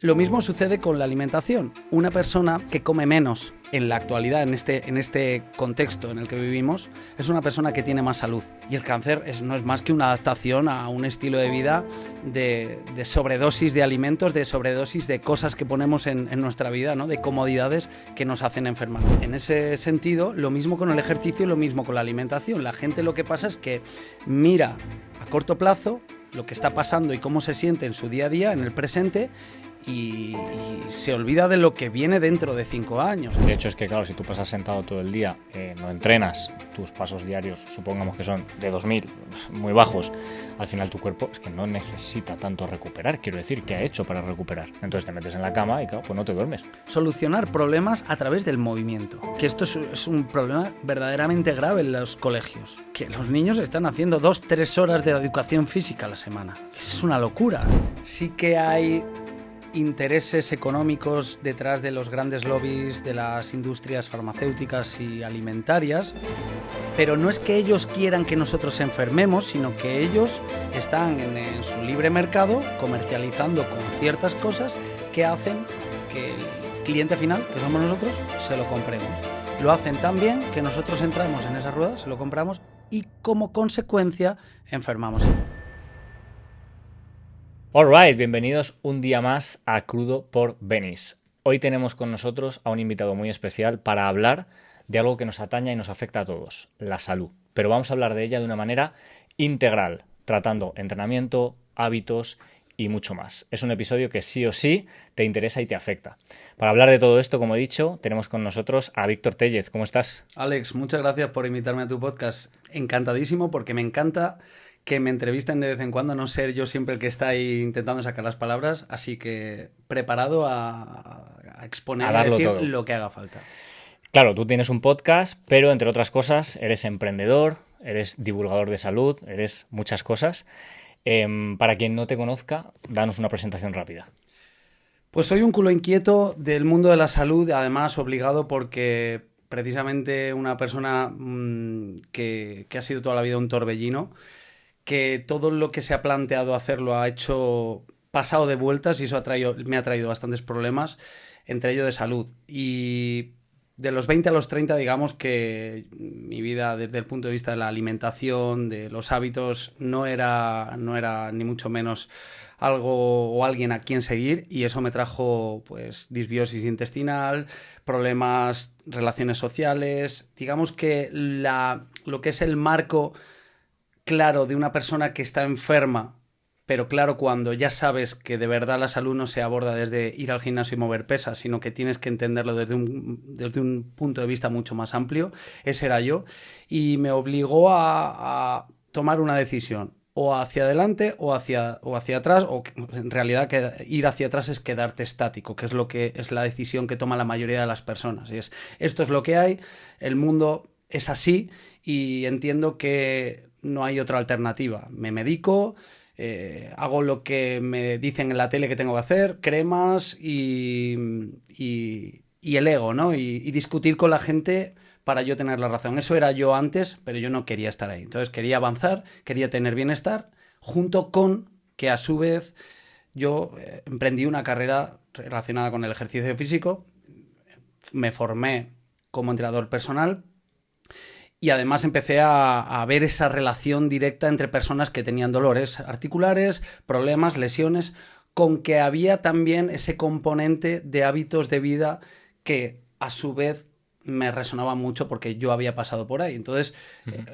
Lo mismo sucede con la alimentación. Una persona que come menos en la actualidad, en este contexto en el que vivimos, es una persona que tiene más salud. Y el cáncer no es más que una adaptación a un estilo de vida de sobredosis de alimentos, de sobredosis de cosas que ponemos en nuestra vida, ¿no? De comodidades que nos hacen enfermar. En ese sentido, lo mismo con el ejercicio y lo mismo con la alimentación. La gente lo que pasa es que mira a corto plazo lo que está pasando y cómo se siente en su día a día, en el presente, y se olvida de lo que viene dentro de 5 años. De hecho, es que claro, si tú pasas sentado todo el día, no entrenas, tus pasos diarios supongamos que son de 2000, muy bajos, al final tu cuerpo es que no necesita tanto recuperar. Quiero decir, ¿qué ha hecho para recuperar? Entonces te metes en la cama y claro, pues no te duermes. Solucionar problemas a través del movimiento, que esto es un problema verdaderamente grave en los colegios, que los niños están haciendo 2-3 horas de educación física a la semana. Es una locura. Sí que hay intereses económicos detrás de los grandes lobbies de las industrias farmacéuticas y alimentarias, pero no es que ellos quieran que nosotros enfermemos, sino que ellos están en su libre mercado comercializando con ciertas cosas que hacen que el cliente final, que somos nosotros, se lo compremos. Lo hacen tan bien que nosotros entramos en esa rueda, se lo compramos y como consecuencia enfermamos. Alright, bienvenidos un día más a Crudo por Venice. Hoy tenemos con nosotros a un invitado muy especial para hablar de algo que nos atañe y nos afecta a todos, la salud. Pero vamos a hablar de ella de una manera integral, tratando entrenamiento, hábitos y mucho más. Es un episodio que sí o sí te interesa y te afecta. Para hablar de todo esto, como he dicho, tenemos con nosotros a Víctor Tellez. ¿Cómo estás? Alex, muchas gracias por invitarme a tu podcast. Encantadísimo, porque me encanta que me entrevisten de vez en cuando, no ser yo siempre el que está ahí intentando sacar las palabras, así que preparado a exponer y a decir todo lo que haga falta. Claro, tú tienes un podcast, pero entre otras cosas eres emprendedor, eres divulgador de salud, eres muchas cosas. Para quien no te conozca, danos una presentación rápida. Pues soy un culo inquieto del mundo de la salud, además obligado porque precisamente una persona que ha sido toda la vida un torbellino, que todo lo que se ha planteado hacer lo ha hecho pasado de vueltas y eso me ha traído bastantes problemas, entre ellos de salud. Y de los 20 a los 30, digamos que mi vida desde el punto de vista de la alimentación, de los hábitos, no era ni mucho menos algo o alguien a quien seguir, y eso me trajo pues disbiosis intestinal, problemas, relaciones sociales. Digamos que lo que es el marco claro de una persona que está enferma, pero claro, cuando ya sabes que de verdad la salud no se aborda desde ir al gimnasio y mover pesas, sino que tienes que entenderlo desde un punto de vista mucho más amplio, ese era yo, y me obligó a tomar una decisión, o hacia adelante o hacia atrás, o en realidad que ir hacia atrás es quedarte estático, que es la decisión que toma la mayoría de las personas, y esto es lo que hay, el mundo es así, y entiendo que no hay otra alternativa. Me medico, hago lo que me dicen en la tele que tengo que hacer, cremas y el ego, ¿no? Y discutir con la gente para yo tener la razón. Eso era yo antes, pero yo no quería estar ahí. Entonces quería avanzar, quería tener bienestar, junto con que a su vez yo emprendí una carrera relacionada con el ejercicio físico, me formé como entrenador personal. Y además empecé a ver esa relación directa entre personas que tenían dolores articulares, problemas, lesiones, con que había también ese componente de hábitos de vida que a su vez me resonaba mucho porque yo había pasado por ahí. Entonces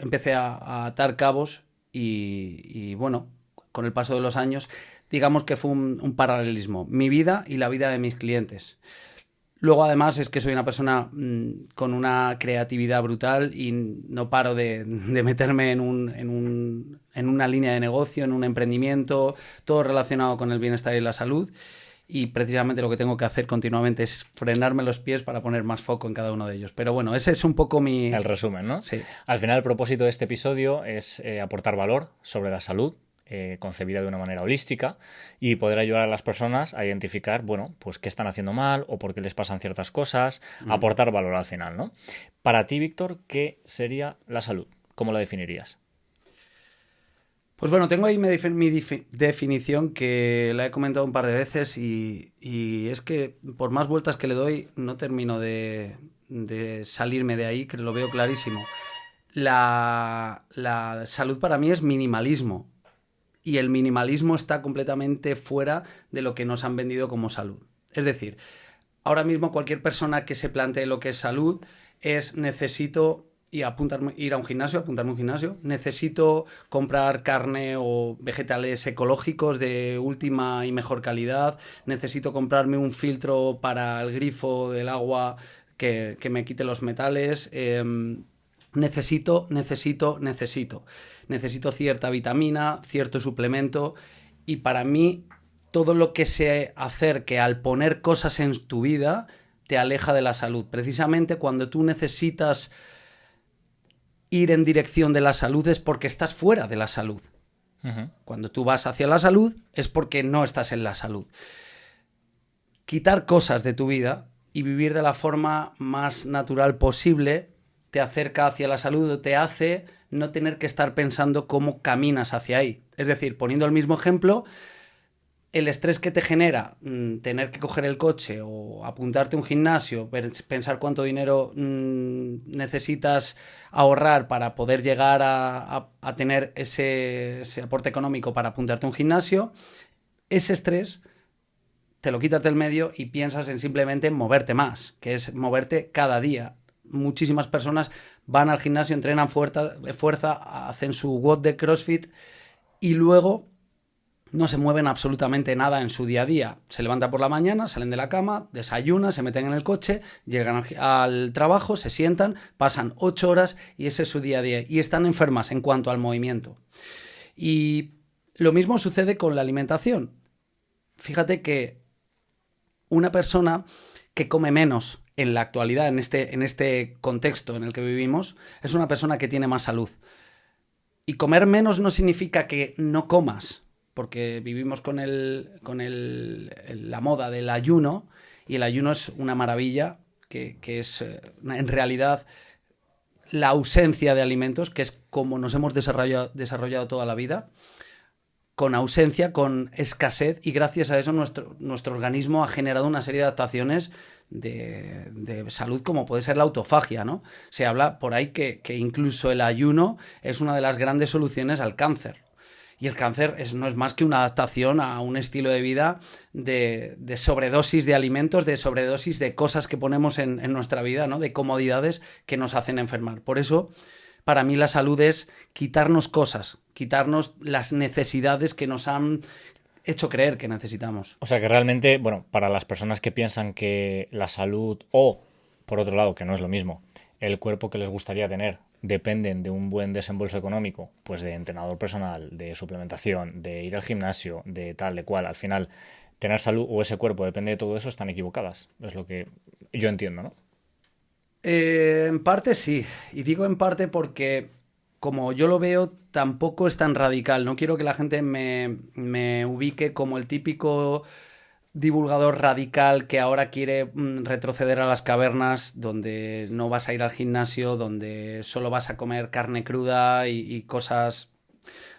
empecé a atar cabos y bueno, con el paso de los años, digamos que fue un paralelismo, mi vida y la vida de mis clientes. Luego, además, es que soy una persona con una creatividad brutal y no paro de meterme en una línea de negocio, en un emprendimiento, todo relacionado con el bienestar y la salud. Y precisamente lo que tengo que hacer continuamente es frenarme los pies para poner más foco en cada uno de ellos. Pero bueno, ese es un poco el resumen, ¿no? Sí. Al final, el propósito de este episodio es aportar valor sobre la salud, concebida de una manera holística, y poder ayudar a las personas a identificar, bueno, pues qué están haciendo mal o por qué les pasan ciertas cosas, aportar valor al final, ¿no? Para ti, Víctor, ¿qué sería la salud? ¿Cómo la definirías? Pues bueno, tengo ahí definición que la he comentado un par de veces y es que por más vueltas que le doy no termino de salirme de ahí, que lo veo clarísimo. La salud para mí es minimalismo y el minimalismo está completamente fuera de lo que nos han vendido como salud. Es decir, ahora mismo cualquier persona que se plantee lo que es salud es necesito ir a un gimnasio, apuntarme a un gimnasio, necesito comprar carne o vegetales ecológicos de última y mejor calidad, necesito comprarme un filtro para el grifo del agua que me quite los metales, necesito cierta vitamina, cierto suplemento y para mí todo lo que se acerque al poner cosas en tu vida te aleja de la salud. Precisamente cuando tú necesitas ir en dirección de la salud es porque estás fuera de la salud. Uh-huh. Cuando tú vas hacia la salud es porque no estás en la salud. Quitar cosas de tu vida y vivir de la forma más natural posible te acerca hacia la salud o te hace no tener que estar pensando cómo caminas hacia ahí. Es decir, poniendo el mismo ejemplo, el estrés que te genera tener que coger el coche o apuntarte a un gimnasio, pensar cuánto dinero necesitas ahorrar para poder llegar a tener ese aporte económico para apuntarte a un gimnasio, ese estrés te lo quitas del medio y piensas en simplemente moverte más, que es moverte cada día. Muchísimas personas van al gimnasio, entrenan fuerza, hacen su WOD de CrossFit y luego no se mueven absolutamente nada en su día a día. Se levantan por la mañana, salen de la cama, desayunan, se meten en el coche, llegan al trabajo, se sientan, pasan 8 horas y ese es su día a día. Y están enfermas en cuanto al movimiento. Y lo mismo sucede con la alimentación. Fíjate que una persona que come menos en la actualidad, en este contexto en el que vivimos, es una persona que tiene más salud. Y comer menos no significa que no comas, porque vivimos con la moda del ayuno, y el ayuno es una maravilla, que es en realidad la ausencia de alimentos, que es como nos hemos desarrollado toda la vida, con ausencia, con escasez, y gracias a eso nuestro organismo ha generado una serie de adaptaciones de salud, como puede ser la autofagia, ¿no? Se habla por ahí que incluso el ayuno es una de las grandes soluciones al cáncer. Y el cáncer no es más que una adaptación a un estilo de vida de sobredosis de alimentos, de sobredosis de cosas que ponemos en nuestra vida, ¿no? De comodidades que nos hacen enfermar. Por eso, para mí la salud es quitarnos cosas, quitarnos las necesidades que nos han hecho creer que necesitamos. O sea que realmente, bueno, para las personas que piensan que la salud o, por otro lado, que no es lo mismo, el cuerpo que les gustaría tener dependen de un buen desembolso económico, pues de entrenador personal, de suplementación, de ir al gimnasio, de tal, de cual, al final tener salud o ese cuerpo depende de todo eso, están equivocadas. Es lo que yo entiendo, ¿no? En parte sí, y digo en parte porque como yo lo veo tampoco es tan radical. No quiero que la gente me ubique como el típico divulgador radical que ahora quiere retroceder a las cavernas, donde no vas a ir al gimnasio, donde solo vas a comer carne cruda y cosas.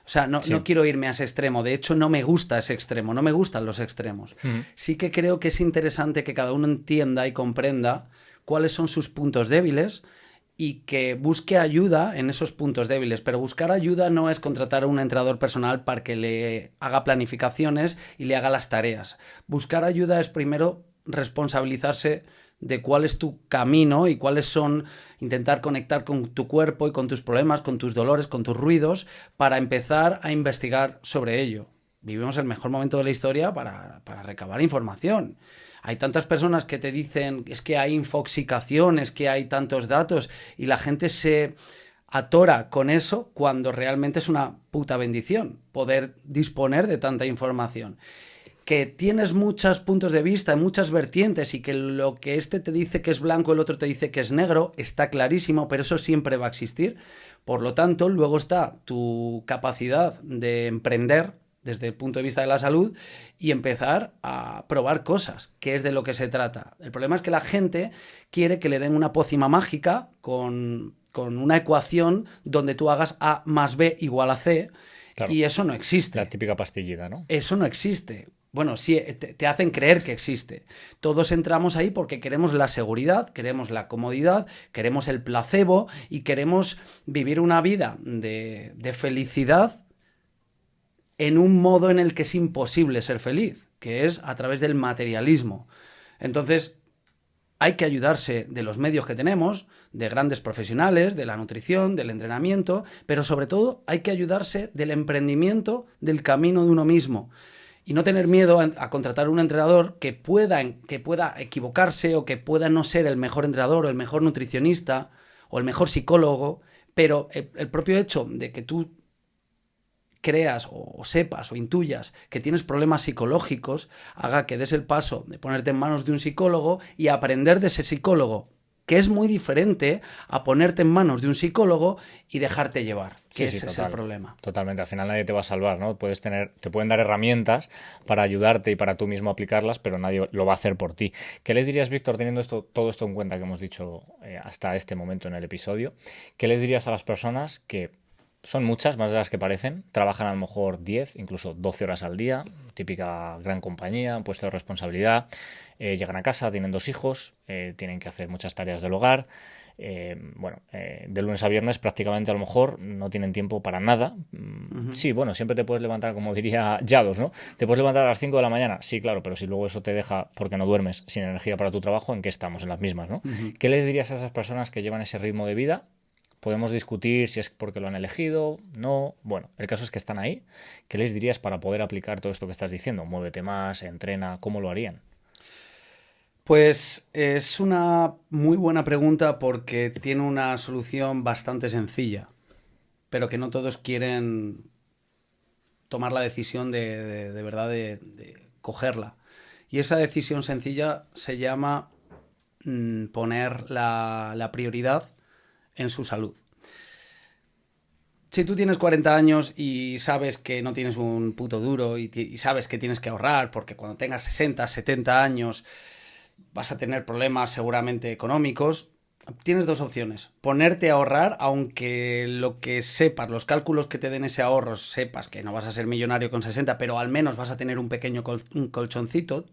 O sea, no quiero irme a ese extremo. De hecho, no me gusta ese extremo, no me gustan los extremos. Uh-huh. Sí que creo que es interesante que cada uno entienda y comprenda cuáles son sus puntos débiles y que busque ayuda en esos puntos débiles. Pero buscar ayuda no es contratar a un entrenador personal para que le haga planificaciones y le haga las tareas. Buscar ayuda es primero responsabilizarse de cuál es tu camino y cuáles son, intentar conectar con tu cuerpo y con tus problemas, con tus dolores, con tus ruidos, para empezar a investigar sobre ello. Vivimos el mejor momento de la historia para recabar información. Hay tantas personas que te dicen es que hay infoxicación, es que hay tantos datos, y la gente se atora con eso cuando realmente es una puta bendición poder disponer de tanta información. Que tienes muchos puntos de vista, muchas vertientes, y que lo que este te dice que es blanco, el otro te dice que es negro, está clarísimo, pero eso siempre va a existir. Por lo tanto, luego está tu capacidad de emprender desde el punto de vista de la salud y empezar a probar cosas, que es de lo que se trata. El problema es que la gente quiere que le den una pócima mágica con una ecuación donde tú hagas A más B igual a C, Claro. Y eso no existe. La típica pastillita, ¿no? Eso no existe. Bueno, sí, te hacen creer que existe. Todos entramos ahí porque queremos la seguridad, queremos la comodidad, queremos el placebo y queremos vivir una vida de felicidad en un modo en el que es imposible ser feliz, que es a través del materialismo. Entonces, hay que ayudarse de los medios que tenemos, de grandes profesionales, de la nutrición, del entrenamiento, pero sobre todo hay que ayudarse del emprendimiento, del camino de uno mismo. Y no tener miedo a contratar un entrenador que pueda equivocarse o que pueda no ser el mejor entrenador o el mejor nutricionista o el mejor psicólogo, pero el propio hecho de que tú creas o sepas o intuyas que tienes problemas psicológicos haga que des el paso de ponerte en manos de un psicólogo y aprender de ese psicólogo, que es muy diferente a ponerte en manos de un psicólogo y dejarte llevar, que ese es el problema. Totalmente, al final nadie te va a salvar, ¿no? Te pueden dar herramientas para ayudarte y para tú mismo aplicarlas, pero nadie lo va a hacer por ti. ¿Qué les dirías, Víctor, teniendo todo esto en cuenta que hemos dicho hasta este momento en el episodio? ¿Qué les dirías a las personas que son muchas, más de las que parecen, trabajan a lo mejor 10, incluso 12 horas al día, típica gran compañía, puesto de responsabilidad, llegan a casa, tienen 2 hijos, tienen que hacer muchas tareas del hogar, de lunes a viernes prácticamente a lo mejor no tienen tiempo para nada. Sí, bueno, siempre te puedes levantar, como diría Yados, ¿no? Te puedes levantar a las 5 de la mañana, sí, claro, pero si luego eso te deja, porque no duermes, sin energía para tu trabajo, ¿en qué estamos? En las mismas, ¿no? ¿Qué les dirías a esas personas que llevan ese ritmo de vida? Podemos discutir si es porque lo han elegido, no. Bueno, el caso es que están ahí. ¿Qué les dirías para poder aplicar todo esto que estás diciendo? Muévete más, entrena, ¿cómo lo harían? Pues es una muy buena pregunta porque tiene una solución bastante sencilla, pero que no todos quieren tomar la decisión de verdad de cogerla. Y esa decisión sencilla se llama poner la prioridad en su salud. Si tú tienes 40 años y sabes que no tienes un puto duro y sabes que tienes que ahorrar porque cuando tengas 60, 70 años vas a tener problemas seguramente económicos, tienes 2 opciones. Ponerte a ahorrar, aunque lo que sepas, los cálculos que te den ese ahorro, sepas que no vas a ser millonario con 60, pero al menos vas a tener un pequeño colchoncito,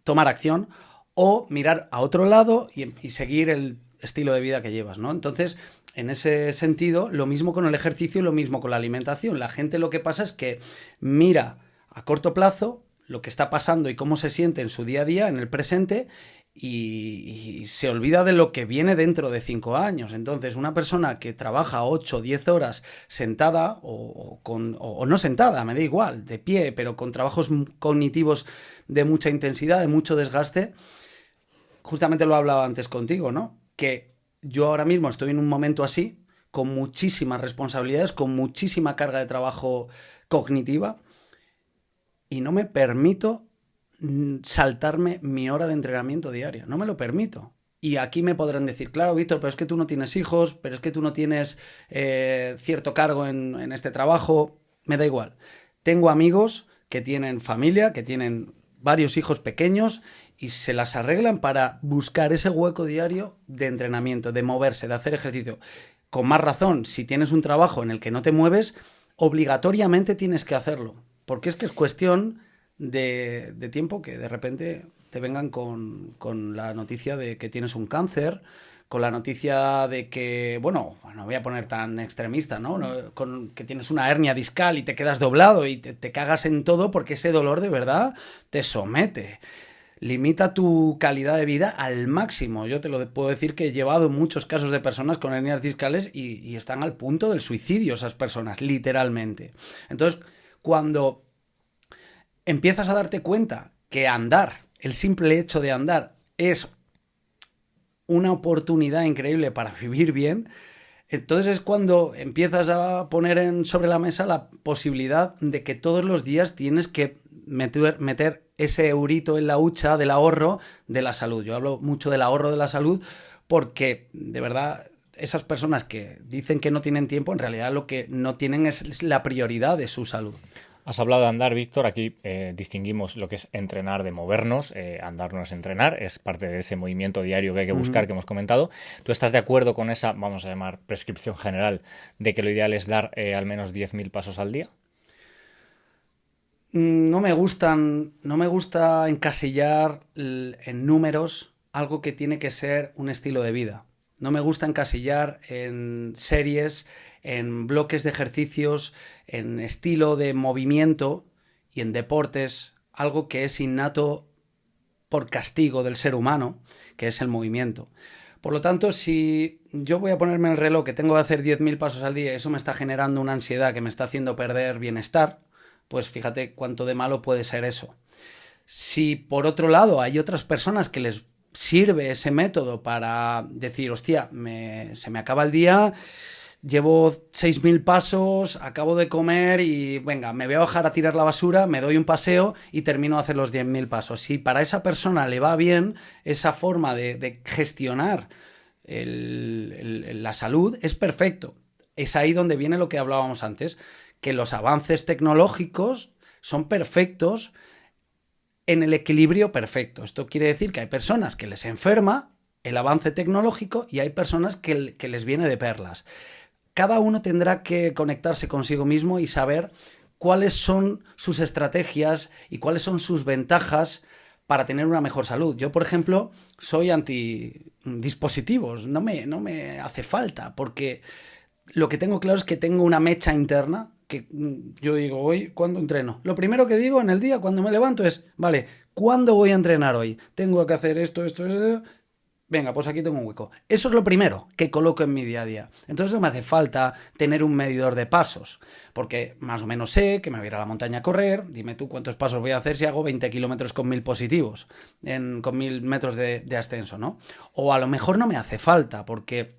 tomar acción, o mirar a otro lado y seguir el estilo de vida que llevas, ¿no? Entonces, en ese sentido, lo mismo con el ejercicio y lo mismo con la alimentación. La gente lo que pasa es que mira a corto plazo lo que está pasando y cómo se siente en su día a día, en el presente, y se olvida de lo que viene dentro de 5 años. Entonces, una persona que trabaja 8 o 10 horas sentada o no sentada, me da igual, de pie, pero con trabajos cognitivos de mucha intensidad, de mucho desgaste, justamente lo hablaba antes contigo, ¿no? Que yo ahora mismo estoy en un momento así, con muchísimas responsabilidades, con muchísima carga de trabajo cognitiva, y no me permito saltarme mi hora de entrenamiento diaria. No me lo permito. Y aquí me podrán decir, claro, Víctor, pero es que tú no tienes hijos, pero es que tú no tienes cierto cargo en este trabajo. Me da igual. Tengo amigos que tienen familia, que tienen varios hijos pequeños y se las arreglan para buscar ese hueco diario de entrenamiento, de moverse, de hacer ejercicio. Con más razón, si tienes un trabajo en el que no te mueves, obligatoriamente tienes que hacerlo. Porque es que es cuestión de tiempo que de repente te vengan con la noticia de que tienes un cáncer, con la noticia de que, bueno, no voy a poner tan extremista, ¿no? Que tienes una hernia discal y te quedas doblado y te cagas en todo porque ese dolor de verdad te somete. Limita tu calidad de vida al máximo. Yo te lo puedo decir que he llevado muchos casos de personas con hernias discales y están al punto del suicidio esas personas, literalmente. Entonces, cuando empiezas a darte cuenta que andar, el simple hecho de andar, es una oportunidad increíble para vivir bien, entonces es cuando empiezas a poner sobre la mesa la posibilidad de que todos los días tienes que meter ese eurito en la hucha del ahorro de la salud. Yo hablo mucho del ahorro de la salud porque, de verdad, esas personas que dicen que no tienen tiempo, en realidad lo que no tienen es la prioridad de su salud. Has hablado de andar, Víctor. Aquí distinguimos lo que es entrenar de movernos. Andar no es entrenar, es parte de ese movimiento diario que hay que buscar, que hemos comentado. ¿Tú estás de acuerdo con esa, vamos a llamar, prescripción general de que lo ideal es dar al menos 10.000 pasos al día? No me gusta encasillar en números algo que tiene que ser un estilo de vida. No me gusta encasillar en series, en bloques de ejercicios, en estilo de movimiento y en deportes, algo que es innato por castigo del ser humano, que es el movimiento. Por lo tanto, si yo voy a ponerme el reloj que tengo que hacer 10.000 pasos al día y eso me está generando una ansiedad que me está haciendo perder bienestar, pues fíjate cuánto de malo puede ser eso. Si por otro lado hay otras personas que les sirve ese método para decir, hostia, se me acaba el día, llevo 6.000 pasos, acabo de comer y venga, me voy a bajar a tirar la basura, me doy un paseo y termino de hacer los 10.000 pasos. Si para esa persona le va bien esa forma de gestionar la salud, es perfecto. Es ahí donde viene lo que hablábamos antes, que los avances tecnológicos son perfectos en el equilibrio perfecto. Esto quiere decir que hay personas que les enferma el avance tecnológico y hay personas que les viene de perlas. Cada uno tendrá que conectarse consigo mismo y saber cuáles son sus estrategias y cuáles son sus ventajas para tener una mejor salud. Yo, por ejemplo, soy antidispositivos, no me hace falta, porque lo que tengo claro es que tengo una mecha interna que yo digo, hoy, ¿cuándo entreno? Lo primero que digo en el día cuando me levanto es, vale, ¿cuándo voy a entrenar hoy? Tengo que hacer esto. Venga, pues aquí tengo un hueco. Eso es lo primero que coloco en mi día a día. Entonces no me hace falta tener un medidor de pasos, porque más o menos sé que me voy a ir a la montaña a correr. Dime tú cuántos pasos voy a hacer si hago 20 kilómetros con 1.000 positivos, con 1.000 metros de ascenso, ¿no? O a lo mejor no me hace falta, porque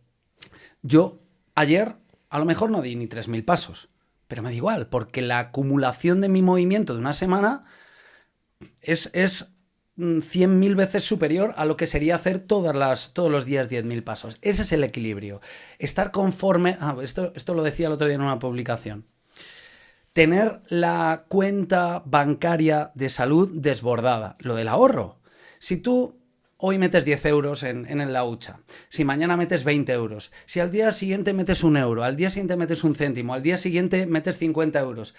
yo ayer a lo mejor no di ni 3.000 pasos, pero me da igual, porque la acumulación de mi movimiento de una semana es 100.000 veces superior a lo que sería hacer todos los días 10.000 pasos. Ese es el equilibrio. Estar conforme... Esto lo decía el otro día en una publicación. Tener la cuenta bancaria de salud desbordada. Lo del ahorro. Si tú hoy metes 10 euros en la hucha, si mañana metes 20 euros, si al día siguiente metes 1 euro, al día siguiente metes un céntimo, al día siguiente metes 50 euros,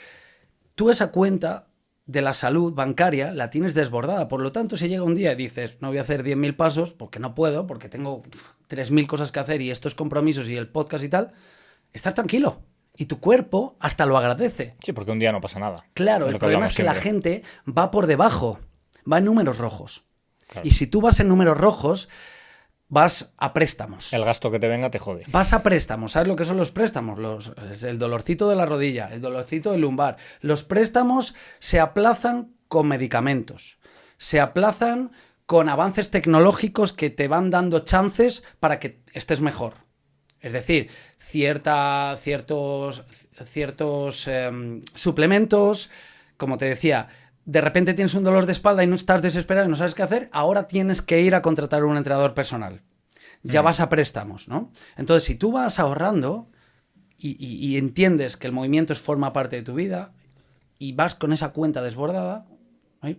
tú esa cuenta de la salud bancaria la tienes desbordada. Por lo tanto, si llega un día y dices, no voy a hacer 10.000 pasos porque no puedo, porque tengo 3.000 cosas que hacer y estos compromisos y el podcast y tal, estás tranquilo. Y tu cuerpo hasta lo agradece. Sí, porque un día no pasa nada. Claro, el problema es que la gente va por debajo, va en números rojos. Claro. Y si tú vas en números rojos, vas a préstamos. El gasto que te venga te jode. Vas a préstamos. ¿Sabes lo que son los préstamos? El dolorcito de la rodilla, el dolorcito del lumbar. Los préstamos se aplazan con medicamentos. Se aplazan con avances tecnológicos que te van dando chances para que estés mejor. Es decir, ciertos suplementos, como te decía, de repente tienes un dolor de espalda y no estás desesperado y no sabes qué hacer, ahora tienes que ir a contratar un entrenador personal. Ya vas a préstamos, ¿no? Entonces, si tú vas ahorrando y entiendes que el movimiento forma parte de tu vida y vas con esa cuenta desbordada,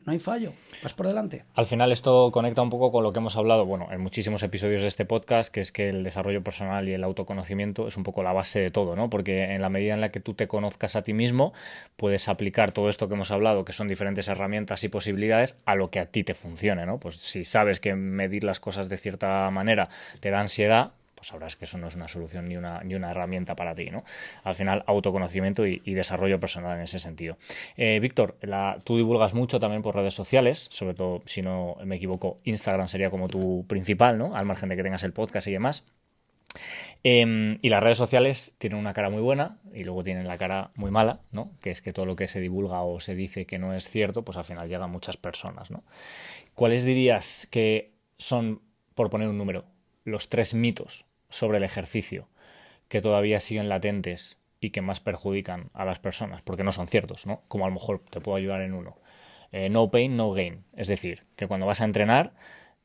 no hay fallo, vas por delante. Al final esto conecta un poco con lo que hemos hablado, bueno, en muchísimos episodios de este podcast, que es que el desarrollo personal y el autoconocimiento es un poco la base de todo, ¿no? Porque en la medida en la que tú te conozcas a ti mismo, puedes aplicar todo esto que hemos hablado, que son diferentes herramientas y posibilidades, a lo que a ti te funcione, ¿no? Pues si sabes que medir las cosas de cierta manera te da ansiedad, pues sabrás que eso no es una solución ni una herramienta para ti, ¿no? Al final, autoconocimiento y desarrollo personal en ese sentido. Víctor, tú divulgas mucho también por redes sociales, sobre todo, si no me equivoco, Instagram sería como tu principal, ¿no? Al margen de que tengas el podcast y demás. Y las redes sociales tienen una cara muy buena y luego tienen la cara muy mala, ¿no? Que es que todo lo que se divulga o se dice que no es cierto, pues al final llega a muchas personas, ¿no? ¿Cuáles dirías que son, por poner un número, los 3 mitos sobre el ejercicio que todavía siguen latentes y que más perjudican a las personas? Porque no son ciertos, ¿no? Como a lo mejor te puedo ayudar en uno. No pain, no gain. Es decir, que cuando vas a entrenar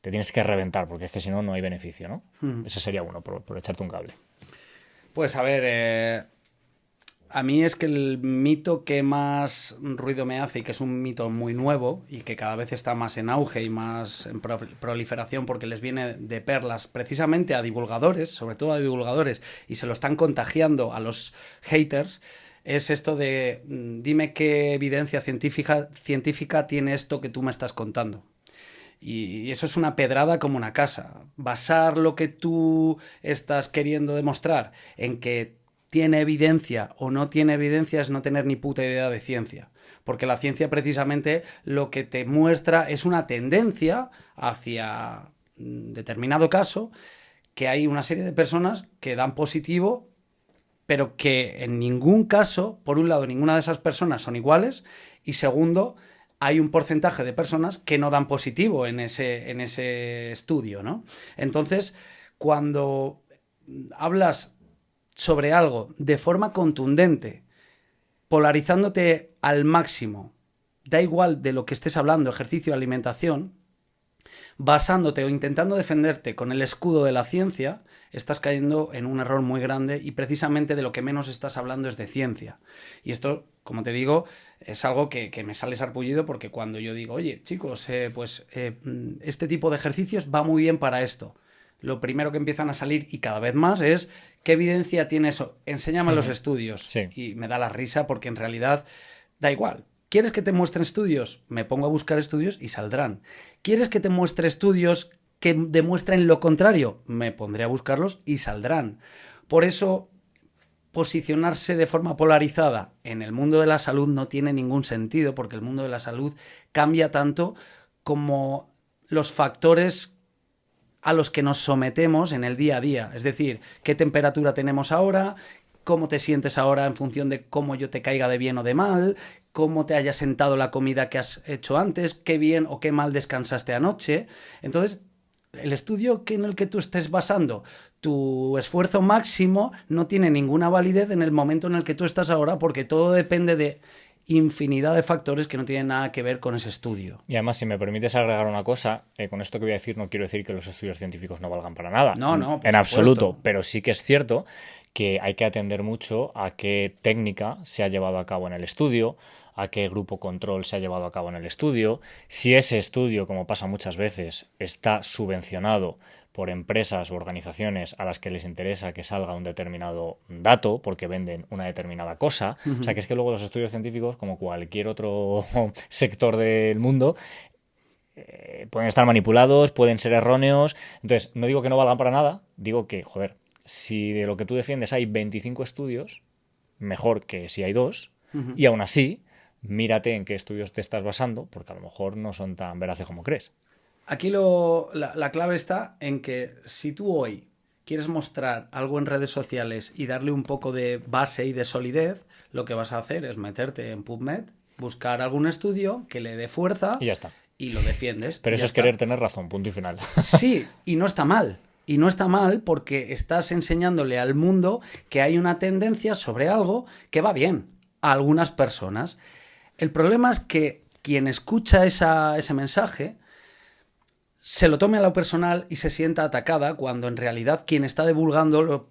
te tienes que reventar, porque es que si no, no hay beneficio, ¿no? Ese sería uno, por echarte un cable. Pues a ver, A mí es que el mito que más ruido me hace y que es un mito muy nuevo y que cada vez está más en auge y más en proliferación porque les viene de perlas precisamente a divulgadores, sobre todo a divulgadores, y se lo están contagiando a los haters, es esto de dime qué evidencia científica tiene esto que tú me estás contando. Y eso es una pedrada como una casa. Basar lo que tú estás queriendo demostrar en que tiene evidencia o no tiene evidencia es no tener ni puta idea de ciencia. Porque la ciencia precisamente lo que te muestra es una tendencia hacia determinado caso, que hay una serie de personas que dan positivo, pero que en ningún caso, por un lado, ninguna de esas personas son iguales, y segundo, hay un porcentaje de personas que no dan positivo en ese estudio, ¿no? Entonces, cuando hablas sobre algo de forma contundente, polarizándote al máximo, da igual de lo que estés hablando, ejercicio, alimentación, basándote o intentando defenderte con el escudo de la ciencia, estás cayendo en un error muy grande y precisamente de lo que menos estás hablando es de ciencia. Y esto, como te digo, es algo que me sale sarpullido porque cuando yo digo, oye, chicos, este tipo de ejercicios va muy bien para esto, lo primero que empiezan a salir y cada vez más es ¿qué evidencia tiene eso? Enséñame los estudios. Sí. Y me da la risa porque en realidad da igual. ¿Quieres que te muestren estudios? Me pongo a buscar estudios y saldrán. ¿Quieres que te muestre estudios que demuestren lo contrario? Me pondré a buscarlos y saldrán. Por eso, posicionarse de forma polarizada en el mundo de la salud no tiene ningún sentido, porque el mundo de la salud cambia tanto como los factores a los que nos sometemos en el día a día. Es decir, qué temperatura tenemos ahora, cómo te sientes ahora en función de cómo yo te caiga de bien o de mal, cómo te haya sentado la comida que has hecho antes, qué bien o qué mal descansaste anoche. Entonces, el estudio en el que tú estés basando tu esfuerzo máximo no tiene ninguna validez en el momento en el que tú estás ahora, porque todo depende de infinidad de factores que no tienen nada que ver con ese estudio. Y además, si me permites agregar una cosa, con esto que voy a decir no quiero decir que los estudios científicos no valgan para nada. No, por en absoluto. supuesto. Pero sí que es cierto que hay que atender mucho a qué técnica se ha llevado a cabo en el estudio, a qué grupo control se ha llevado a cabo en el estudio, si ese estudio, como pasa muchas veces, está subvencionado por empresas u organizaciones a las que les interesa que salga un determinado dato porque venden una determinada cosa. O sea, que es que luego los estudios científicos, como cualquier otro sector del mundo, pueden estar manipulados, pueden ser erróneos. Entonces, no digo que no valgan para nada, digo que, joder, si de lo que tú defiendes hay 25 estudios, mejor que si hay 2, y aún así, mírate en qué estudios te estás basando, porque a lo mejor no son tan veraces como crees. Aquí la clave está en que si tú hoy quieres mostrar algo en redes sociales y darle un poco de base y de solidez, lo que vas a hacer es meterte en PubMed, buscar algún estudio que le dé fuerza Y ya está. y lo defiendes. Pero y eso ya es está. querer tener razón, punto y final. Sí, y no está mal. Y no está mal porque estás enseñándole al mundo que hay una tendencia sobre algo que va bien a algunas personas. El problema es que quien escucha ese mensaje se lo tome a lo personal y se sienta atacada cuando en realidad quien está divulgando,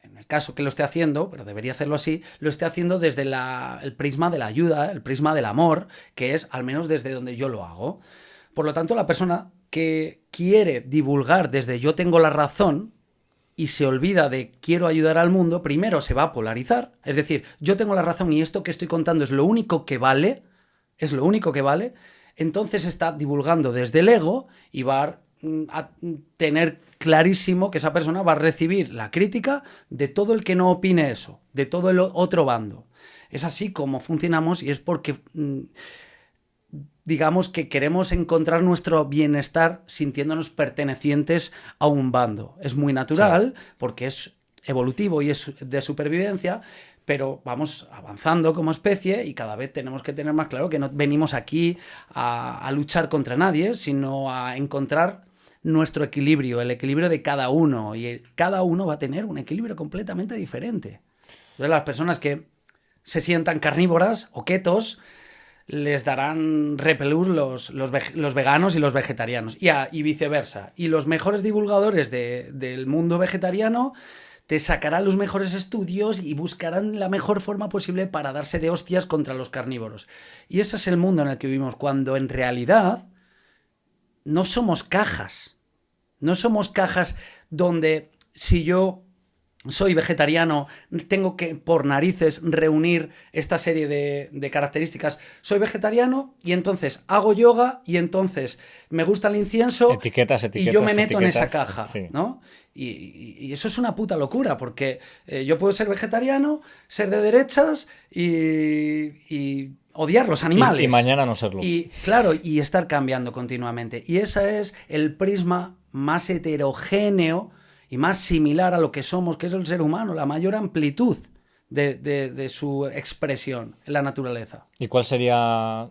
en el caso que lo esté haciendo, pero debería hacerlo así, lo esté haciendo desde el prisma de la ayuda, el prisma del amor, que es al menos desde donde yo lo hago. Por lo tanto, la persona que quiere divulgar desde yo tengo la razón y se olvida de quiero ayudar al mundo, primero se va a polarizar. Es decir, yo tengo la razón y esto que estoy contando es lo único que vale, entonces está divulgando desde el ego y va a tener clarísimo que esa persona va a recibir la crítica de todo el que no opine eso, de todo el otro bando. Es así como funcionamos y es porque digamos que queremos encontrar nuestro bienestar sintiéndonos pertenecientes a un bando. Es muy natural, sí, porque es evolutivo y es de supervivencia, pero vamos avanzando como especie y cada vez tenemos que tener más claro que no venimos aquí a luchar contra nadie, sino a encontrar nuestro equilibrio, el equilibrio de cada uno, y cada uno va a tener un equilibrio completamente diferente. Entonces, las personas que se sientan carnívoras o ketos les darán repelús los veganos y los vegetarianos, y viceversa. Y los mejores divulgadores del mundo vegetariano te sacarán los mejores estudios y buscarán la mejor forma posible para darse de hostias contra los carnívoros. Y ese es el mundo en el que vivimos, cuando en realidad no somos cajas. No somos cajas donde si yo soy vegetariano, tengo que, por narices, reunir esta serie de características. Soy vegetariano y entonces hago yoga y entonces me gusta el incienso etiquetas, y yo me meto en esa caja, sí. ¿no? Y eso es una puta locura, porque yo puedo ser vegetariano, ser de derechas y odiar los animales. Y mañana no serlo. Y claro, y estar cambiando continuamente. Y ese es el prisma más heterogéneo y más similar a lo que somos, que es el ser humano, la mayor amplitud de su expresión en la naturaleza. ¿Y cuál sería,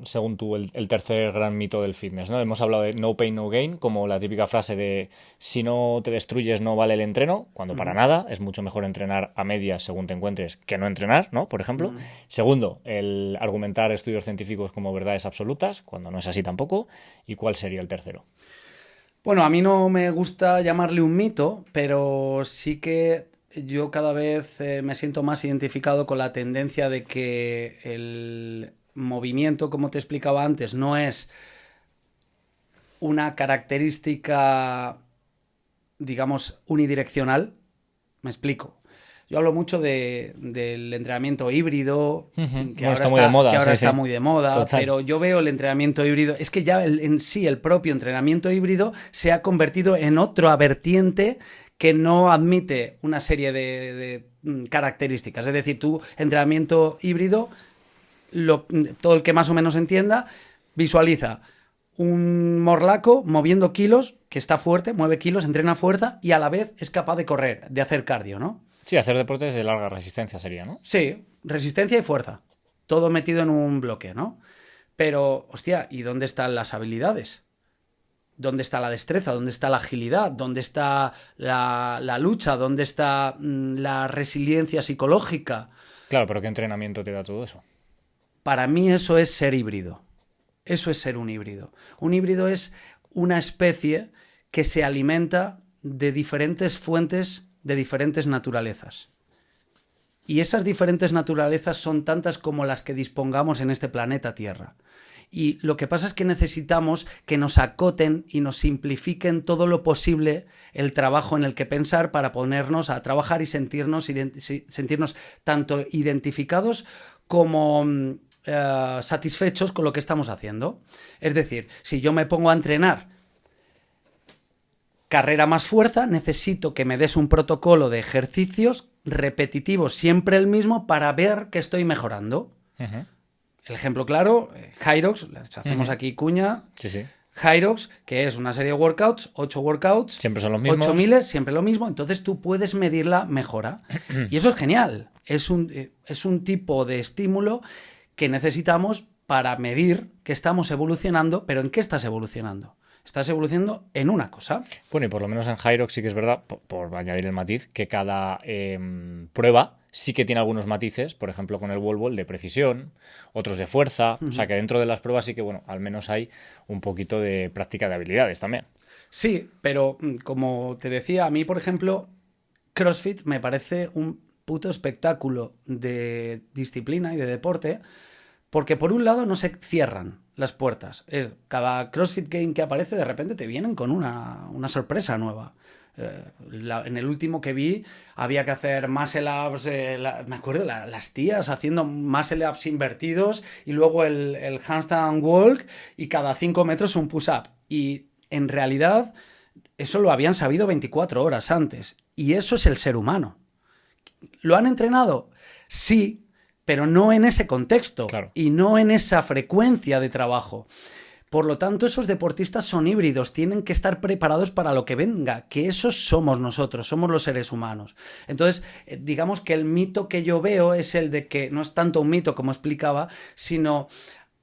según tú, el tercer gran mito del fitness, ¿no? Hemos hablado de no pain, no gain, como la típica frase de si no te destruyes no vale el entreno, cuando para nada, es mucho mejor entrenar a medias según te encuentres que no entrenar, ¿no? Por ejemplo. Segundo, el argumentar estudios científicos como verdades absolutas, cuando no es así tampoco. ¿Y cuál sería el tercero? Bueno, a mí no me gusta llamarle un mito, pero sí que yo cada vez me siento más identificado con la tendencia de que el movimiento, como te explicaba antes, no es una característica, digamos, unidireccional. Me explico. Yo hablo mucho del entrenamiento híbrido, que ahora está muy de moda. Que ahora está muy de moda, total. pero yo veo el entrenamiento híbrido. Es que ya en sí el propio entrenamiento híbrido se ha convertido en otra vertiente que no admite una serie de características. Es decir, tu entrenamiento híbrido, todo el que más o menos entienda, visualiza un morlaco moviendo kilos, que está fuerte, mueve kilos, entrena fuerza y a la vez es capaz de correr, de hacer cardio, ¿no? Sí, hacer deportes de larga resistencia sería, ¿no? Sí, resistencia y fuerza. Todo metido en un bloque, ¿no? Pero, hostia, ¿y dónde están las habilidades? ¿Dónde está la destreza? ¿Dónde está la agilidad? ¿Dónde está la lucha? ¿Dónde está la resiliencia psicológica? Claro, pero ¿qué entrenamiento te da todo eso? Para mí eso es ser híbrido. Eso es ser un híbrido. Un híbrido es una especie que se alimenta de diferentes fuentes de diferentes naturalezas. Y esas diferentes naturalezas son tantas como las que dispongamos en este planeta Tierra. Y lo que pasa es que necesitamos que nos acoten y nos simplifiquen todo lo posible el trabajo en el que pensar para ponernos a trabajar y sentirnos tanto identificados como satisfechos con lo que estamos haciendo. Es decir, si yo me pongo a entrenar carrera más fuerza, necesito que me des un protocolo de ejercicios repetitivos, siempre el mismo, para ver que estoy mejorando. El ejemplo claro, Hyrox, les hacemos aquí cuña. Sí. Hyrox, que es una serie de workouts, 8 workouts. Siempre son los mismos. 8.000, siempre lo mismo. Entonces tú puedes medir la mejora. Y eso es genial. Es un tipo de estímulo que necesitamos para medir que estamos evolucionando, pero ¿en qué estás evolucionando? Estás evolucionando en una cosa. Bueno, y por lo menos en Hyrox sí que es verdad, por añadir el matiz, que cada prueba sí que tiene algunos matices, por ejemplo con el wall ball de precisión, otros de fuerza, o sea que dentro de las pruebas sí que, bueno, al menos hay un poquito de práctica de habilidades también. Sí, pero como te decía, a mí, por ejemplo, CrossFit me parece un puto espectáculo de disciplina y de deporte, porque por un lado no se cierran las puertas. Cada CrossFit Game que aparece, de repente te vienen con una sorpresa nueva. En el último que vi había que hacer muscle ups, me acuerdo las tías haciendo muscle ups invertidos y luego el handstand walk y cada 5 metros un push up. Y en realidad eso lo habían sabido 24 horas antes. Y eso es el ser humano. ¿Lo han entrenado? Sí, pero no en ese contexto, claro, y no en esa frecuencia de trabajo. Por lo tanto, esos deportistas son híbridos, tienen que estar preparados para lo que venga, que esos somos nosotros, somos los seres humanos. Entonces, digamos que el mito que yo veo es el de que no es tanto un mito como explicaba, sino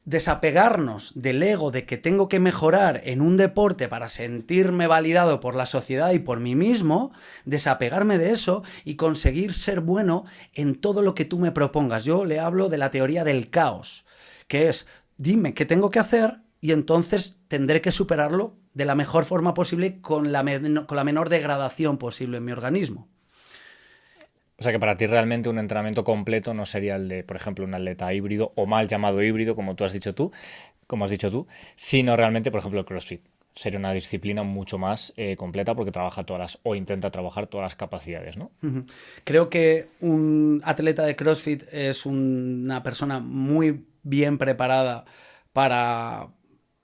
desapegarnos del ego de que tengo que mejorar en un deporte para sentirme validado por la sociedad y por mí mismo, desapegarme de eso y conseguir ser bueno en todo lo que tú me propongas. Yo le hablo de la teoría del caos, que es, dime qué tengo que hacer y entonces tendré que superarlo de la mejor forma posible con la menor degradación posible en mi organismo. O sea que para ti realmente un entrenamiento completo no sería el de, por ejemplo, un atleta híbrido o mal llamado híbrido, como has dicho tú, sino realmente, por ejemplo, el CrossFit. Sería una disciplina mucho más completa porque trabaja o intenta trabajar todas las capacidades, ¿no? Creo que un atleta de CrossFit es una persona muy bien preparada para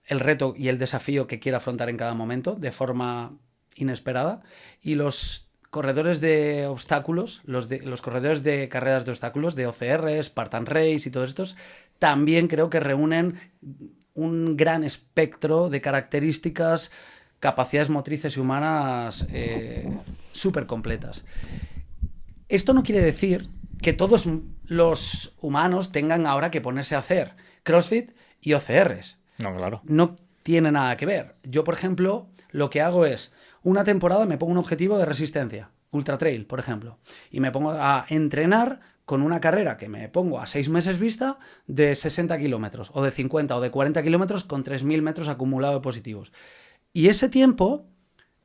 el reto y el desafío que quiere afrontar en cada momento de forma inesperada. Y los corredores de obstáculos, los corredores de carreras de obstáculos, de OCR, Spartan Race y todos estos, también creo que reúnen un gran espectro de características, capacidades motrices y humanas súper completas. Esto no quiere decir que todos los humanos tengan ahora que ponerse a hacer CrossFit y OCRs. No, claro. No tiene nada que ver. Yo, por ejemplo, lo que hago es, una temporada me pongo un objetivo de resistencia, ultra trail, por ejemplo, y me pongo a entrenar con una carrera que me pongo a 6 meses vista de 60 kilómetros, o de 50 o de 40 kilómetros con 3.000 metros acumulados de positivos. Y ese tiempo,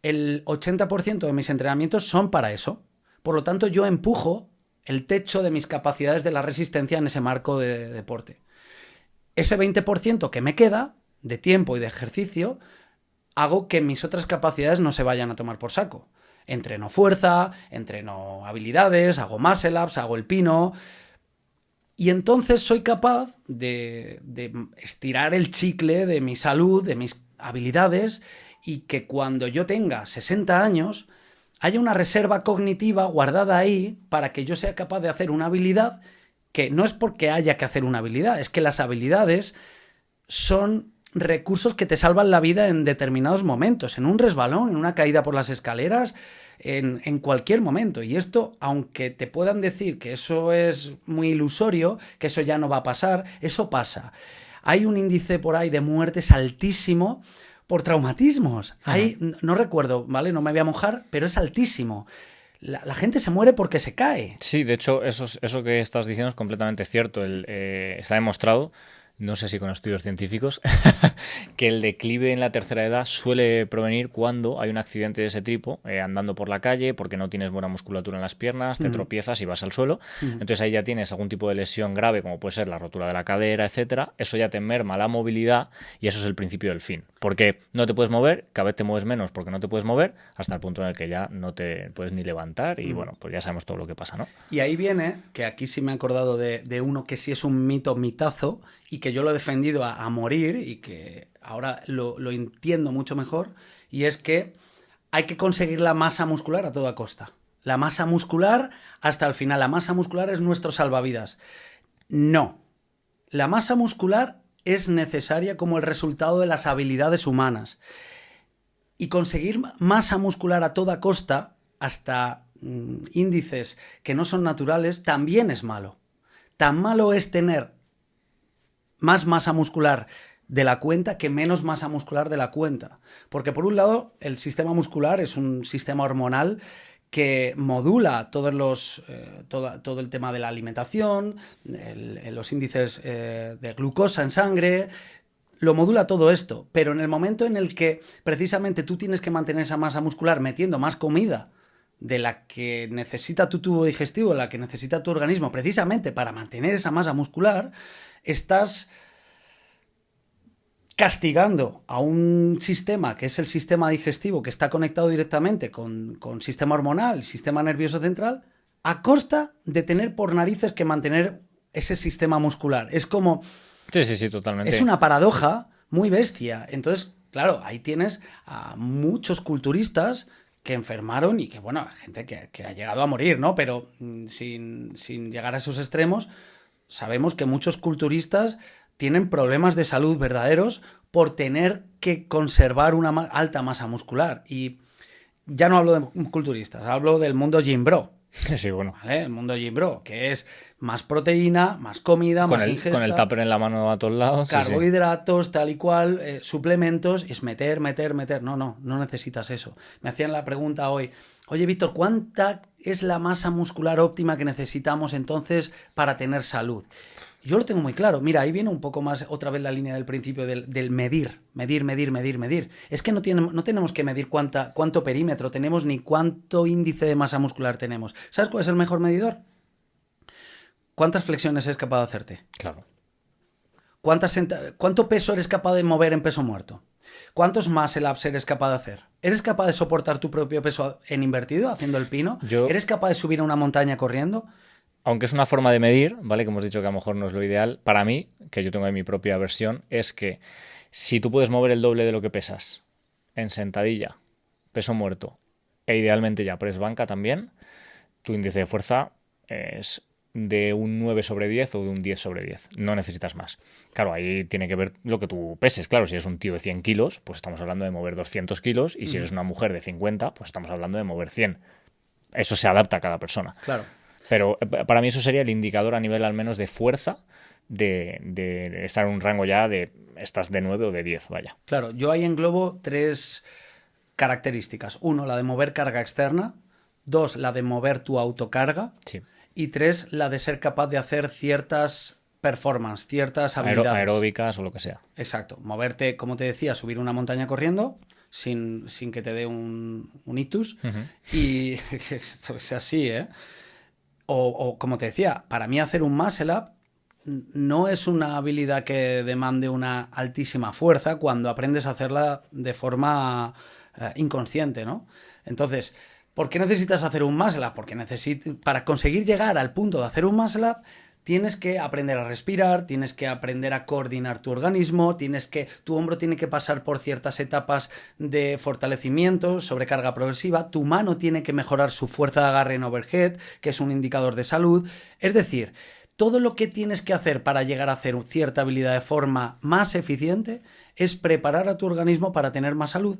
el 80% de mis entrenamientos son para eso. Por lo tanto, yo empujo el techo de mis capacidades de la resistencia en ese marco de deporte. Ese 20% que me queda, de tiempo y de ejercicio, hago que mis otras capacidades no se vayan a tomar por saco. Entreno fuerza, entreno habilidades, hago muscle ups, hago el pino. Y entonces soy capaz de estirar el chicle de mi salud, de mis habilidades, y que cuando yo tenga 60 años haya una reserva cognitiva guardada ahí para que yo sea capaz de hacer una habilidad que no es porque haya que hacer una habilidad, es que las habilidades son recursos que te salvan la vida en determinados momentos, en un resbalón, en una caída por las escaleras, en cualquier momento. Y esto, aunque te puedan decir que eso es muy ilusorio, que eso ya no va a pasar, eso pasa. Hay un índice por ahí de muertes altísimo por traumatismos. Hay, no recuerdo, ¿vale? No me voy a mojar, pero es altísimo. La gente se muere porque se cae. Sí, de hecho, eso que estás diciendo es completamente cierto. Está demostrado, no sé si con estudios científicos, que el declive en la tercera edad suele provenir cuando hay un accidente de ese tipo, andando por la calle, porque no tienes buena musculatura en las piernas, te tropiezas y vas al suelo. Entonces ahí ya tienes algún tipo de lesión grave, como puede ser la rotura de la cadera, etcétera. Eso ya te merma la movilidad y eso es el principio del fin. Porque no te puedes mover, cada vez te mueves menos porque no te puedes mover, hasta el punto en el que ya no te puedes ni levantar y bueno, pues ya sabemos todo lo que pasa, ¿no? Y ahí viene, que aquí sí me he acordado de uno que sí es un mitazo, y que yo lo he defendido a morir y que ahora lo entiendo mucho mejor, y es que hay que conseguir la masa muscular a toda costa. La masa muscular hasta el final. La masa muscular es nuestro salvavidas. No. La masa muscular es necesaria como el resultado de las habilidades humanas. Y conseguir masa muscular a toda costa, hasta índices que no son naturales, también es malo. Tan malo es tener más masa muscular de la cuenta que menos masa muscular de la cuenta. Porque por un lado, el sistema muscular es un sistema hormonal que modula todo el tema de la alimentación, los índices de glucosa en sangre, lo modula todo esto. Pero en el momento en el que precisamente tú tienes que mantener esa masa muscular metiendo más comida de la que necesita tu tubo digestivo, de la que necesita tu organismo, precisamente para mantener esa masa muscular, estás castigando a un sistema que es el sistema digestivo, que está conectado directamente con sistema hormonal, sistema nervioso central, a costa de tener por narices que mantener ese sistema muscular. Es como... Sí, totalmente. Es una paradoja muy bestia. Entonces, claro, ahí tienes a muchos culturistas que enfermaron y que, bueno, gente que ha llegado a morir, ¿no? Pero sin llegar a esos extremos, sabemos que muchos culturistas tienen problemas de salud verdaderos por tener que conservar una alta masa muscular. Y ya no hablo de culturistas, hablo del mundo gym bro. Sí, bueno. ¿Vale? El mundo gym bro, que es más proteína, más comida, más ingesta. Con el tupper en la mano a todos lados. Carbohidratos, sí. Tal y cual, suplementos, es meter. No necesitas eso. Me hacían la pregunta hoy, oye, Víctor, ¿cuánta es la masa muscular óptima que necesitamos entonces para tener salud? Yo lo tengo muy claro. Mira, ahí viene un poco más otra vez la línea del principio del medir. Medir. Es que no tenemos que medir cuánto perímetro tenemos ni cuánto índice de masa muscular tenemos. ¿Sabes cuál es el mejor medidor? ¿Cuántas flexiones eres capaz de hacerte? Claro. ¿Cuánto peso eres capaz de mover en peso muerto? ¿Cuántos muscle-ups eres capaz de hacer? ¿Eres capaz de soportar tu propio peso en invertido, haciendo el pino? ¿Eres capaz de subir a una montaña corriendo? Aunque es una forma de medir, ¿vale? Que hemos dicho que a lo mejor no es lo ideal. Para mí, que yo tengo ahí mi propia versión, es que si tú puedes mover el doble de lo que pesas en sentadilla, peso muerto, e idealmente ya press banca también, tu índice de fuerza es de un 9/10 o de un 10/10. No necesitas más. Claro, ahí tiene que ver lo que tú peses. Claro, si eres un tío de 100 kilos, pues estamos hablando de mover 200 kilos. Y si eres una mujer de 50, pues estamos hablando de mover 100. Eso se adapta a cada persona. Claro. Pero para mí eso sería el indicador a nivel al menos de fuerza de estar en un rango ya de estás de 9 o de 10, vaya. Claro, yo ahí englobo 3 características. 1, la de mover carga externa. 2, la de mover tu autocarga. Sí. Y 3, la de ser capaz de hacer ciertas performance, ciertas habilidades. Aeróbicas o lo que sea. Exacto. Moverte, como te decía, subir una montaña corriendo sin que te dé un ictus. Y esto es así, ¿eh? O como te decía, para mí hacer un muscle up no es una habilidad que demande una altísima fuerza cuando aprendes a hacerla de forma inconsciente, ¿no? Entonces, ¿por qué necesitas hacer un muscle up? Porque para conseguir llegar al punto de hacer un muscle up, tienes que aprender a respirar, tienes que aprender a coordinar tu organismo, tu hombro tiene que pasar por ciertas etapas de fortalecimiento, sobrecarga progresiva, tu mano tiene que mejorar su fuerza de agarre en overhead, que es un indicador de salud. Es decir, todo lo que tienes que hacer para llegar a hacer cierta habilidad de forma más eficiente es preparar a tu organismo para tener más salud.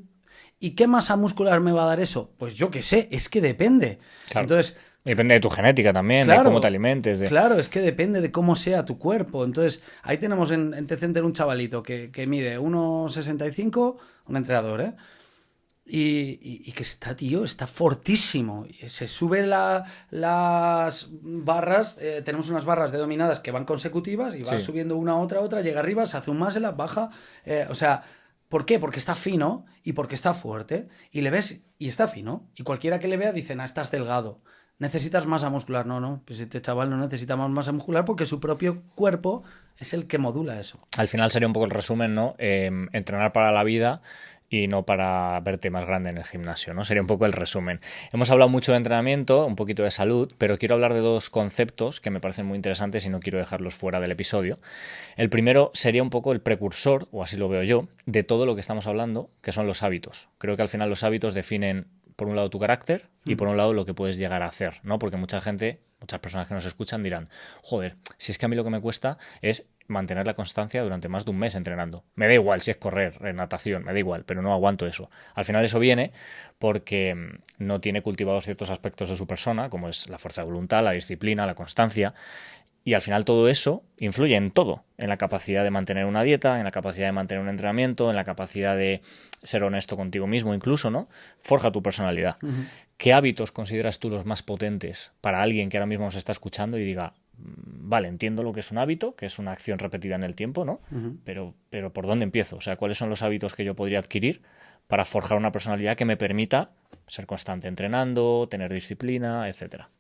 ¿Y qué masa muscular me va a dar eso? Pues yo qué sé, es que depende. Claro. Entonces, depende de tu genética también, de cómo te alimentes. Claro, es que depende de cómo sea tu cuerpo. Entonces, ahí tenemos en T-Center un chavalito que mide 1,65, un entrenador, ¿eh? Y que está fortísimo. Se sube las barras, tenemos unas barras de dominadas que van consecutivas y va subiendo una a otra, llega arriba, se hace un muscle up, baja. O sea, ¿por qué? Porque está fino y porque está fuerte. Y le ves y está fino. Y cualquiera que le vea dice, estás delgado. ¿Necesitas masa muscular? No. Pues este chaval no necesita más masa muscular porque su propio cuerpo es el que modula eso. Al final sería un poco el resumen, ¿no? Entrenar para la vida y no para verte más grande en el gimnasio, ¿no? Sería un poco el resumen. Hemos hablado mucho de entrenamiento, un poquito de salud, pero quiero hablar de 2 conceptos que me parecen muy interesantes y no quiero dejarlos fuera del episodio. El primero sería un poco el precursor, o así lo veo yo, de todo lo que estamos hablando, que son los hábitos. Creo que al final los hábitos definen, por un lado, tu carácter y por un lado lo que puedes llegar a hacer, ¿no? Porque muchas personas que nos escuchan dirán, joder, si es que a mí lo que me cuesta es mantener la constancia durante más de un mes entrenando. Me da igual si es correr, natación, me da igual, pero no aguanto eso. Al final eso viene porque no tiene cultivados ciertos aspectos de su persona, como es la fuerza de voluntad, la disciplina, la constancia. Y al final todo eso influye en todo, en la capacidad de mantener una dieta, en la capacidad de mantener un entrenamiento, en la capacidad de ser honesto contigo mismo incluso, ¿no? Forja tu personalidad. ¿Qué hábitos consideras tú los más potentes para alguien que ahora mismo nos está escuchando y diga, vale, entiendo lo que es un hábito, que es una acción repetida en el tiempo, ¿no? Pero ¿por dónde empiezo? O sea, ¿cuáles son los hábitos que yo podría adquirir para forjar una personalidad que me permita ser constante entrenando, tener disciplina, etcétera?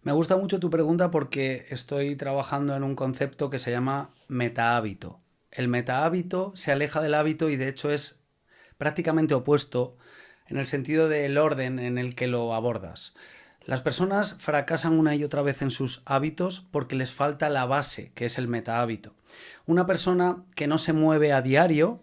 Me gusta mucho tu pregunta porque estoy trabajando en un concepto que se llama metahábito. El metahábito se aleja del hábito y de hecho es prácticamente opuesto en el sentido del orden en el que lo abordas. Las personas fracasan una y otra vez en sus hábitos porque les falta la base, que es el metahábito. Una persona que no se mueve a diario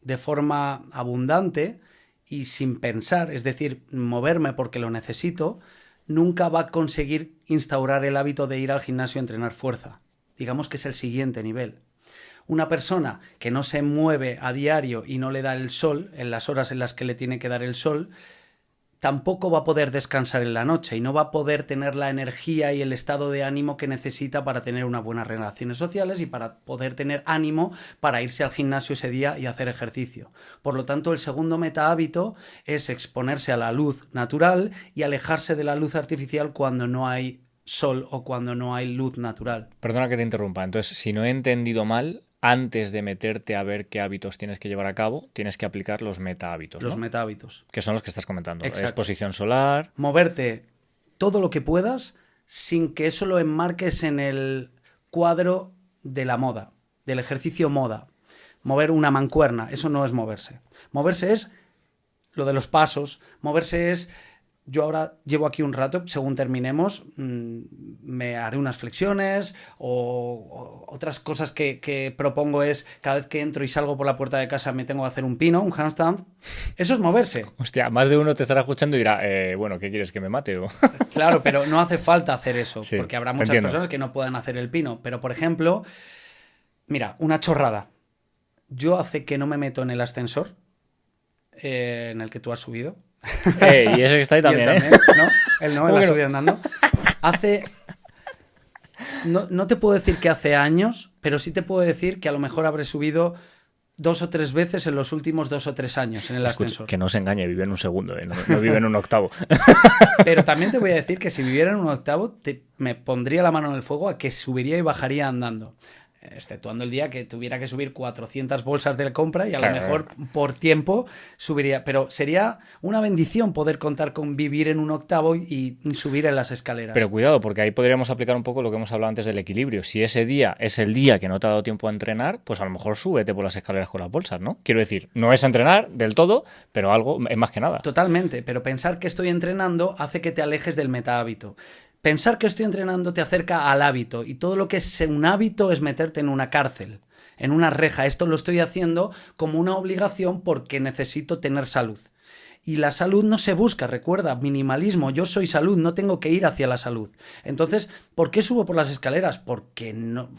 de forma abundante y sin pensar, es decir, moverme porque lo necesito, nunca va a conseguir instaurar el hábito de ir al gimnasio a entrenar fuerza. Digamos que es el siguiente nivel. Una persona que no se mueve a diario y no le da el sol, en las horas en las que le tiene que dar el sol, tampoco va a poder descansar en la noche y no va a poder tener la energía y el estado de ánimo que necesita para tener unas buenas relaciones sociales y para poder tener ánimo para irse al gimnasio ese día y hacer ejercicio. Por lo tanto, el segundo metahábito es exponerse a la luz natural y alejarse de la luz artificial cuando no hay sol o cuando no hay luz natural. Perdona que te interrumpa. Entonces, si no he entendido mal, antes de meterte a ver qué hábitos tienes que llevar a cabo, tienes que aplicar los meta hábitos, Los ¿no? meta hábitos. Que son los que estás comentando. Exacto. Exposición solar. Moverte todo lo que puedas sin que eso lo enmarques en el cuadro de la moda, del ejercicio moda. Mover una mancuerna, eso no es moverse. Moverse es lo de los pasos, moverse es... Yo ahora llevo aquí un rato, según terminemos, me haré unas flexiones o otras cosas que propongo es cada vez que entro y salgo por la puerta de casa me tengo que hacer un pino, un handstand. Eso es moverse. Hostia, más de uno te estará escuchando y dirá, bueno, ¿qué quieres, que me mate? O... Claro, pero no hace falta hacer eso, Sí, porque habrá te muchas entiendo. personas que no puedan hacer el pino. Pero, por ejemplo, mira, una chorrada. Yo hace que no me meto en el ascensor en el que tú has subido. Y ese que está ahí también, Y él ¿eh? ¿no? Él no, él ha subido andando. Hace... No te puedo decir que hace años, pero sí te puedo decir que a lo mejor habré subido 2 o 3 veces en los últimos 2 o 3 años en el Escucha, ascensor. que no se engañe, vive en un segundo, ¿eh? No vive en un octavo. Pero también te voy a decir que si viviera en un octavo, me pondría la mano en el fuego a que subiría y bajaría andando. Exceptuando el día que tuviera que subir 400 bolsas de compra y a Claro. lo mejor por tiempo subiría. Pero sería una bendición poder contar con vivir en un octavo y subir en las escaleras. Pero cuidado, porque ahí podríamos aplicar un poco lo que hemos hablado antes del equilibrio. Si ese día es el día que no te ha dado tiempo a entrenar, pues a lo mejor súbete por las escaleras con las bolsas, ¿no? Quiero decir, no es entrenar del todo, pero algo es más que nada. Totalmente, pero pensar que estoy entrenando hace que te alejes del meta hábito. Pensar que estoy entrenando te acerca al hábito y todo lo que es un hábito es meterte en una cárcel, en una reja. Esto lo estoy haciendo como una obligación porque necesito tener salud. Y la salud no se busca, recuerda, minimalismo, yo soy salud, no tengo que ir hacia la salud. Entonces, ¿por qué subo por las escaleras? Porque no...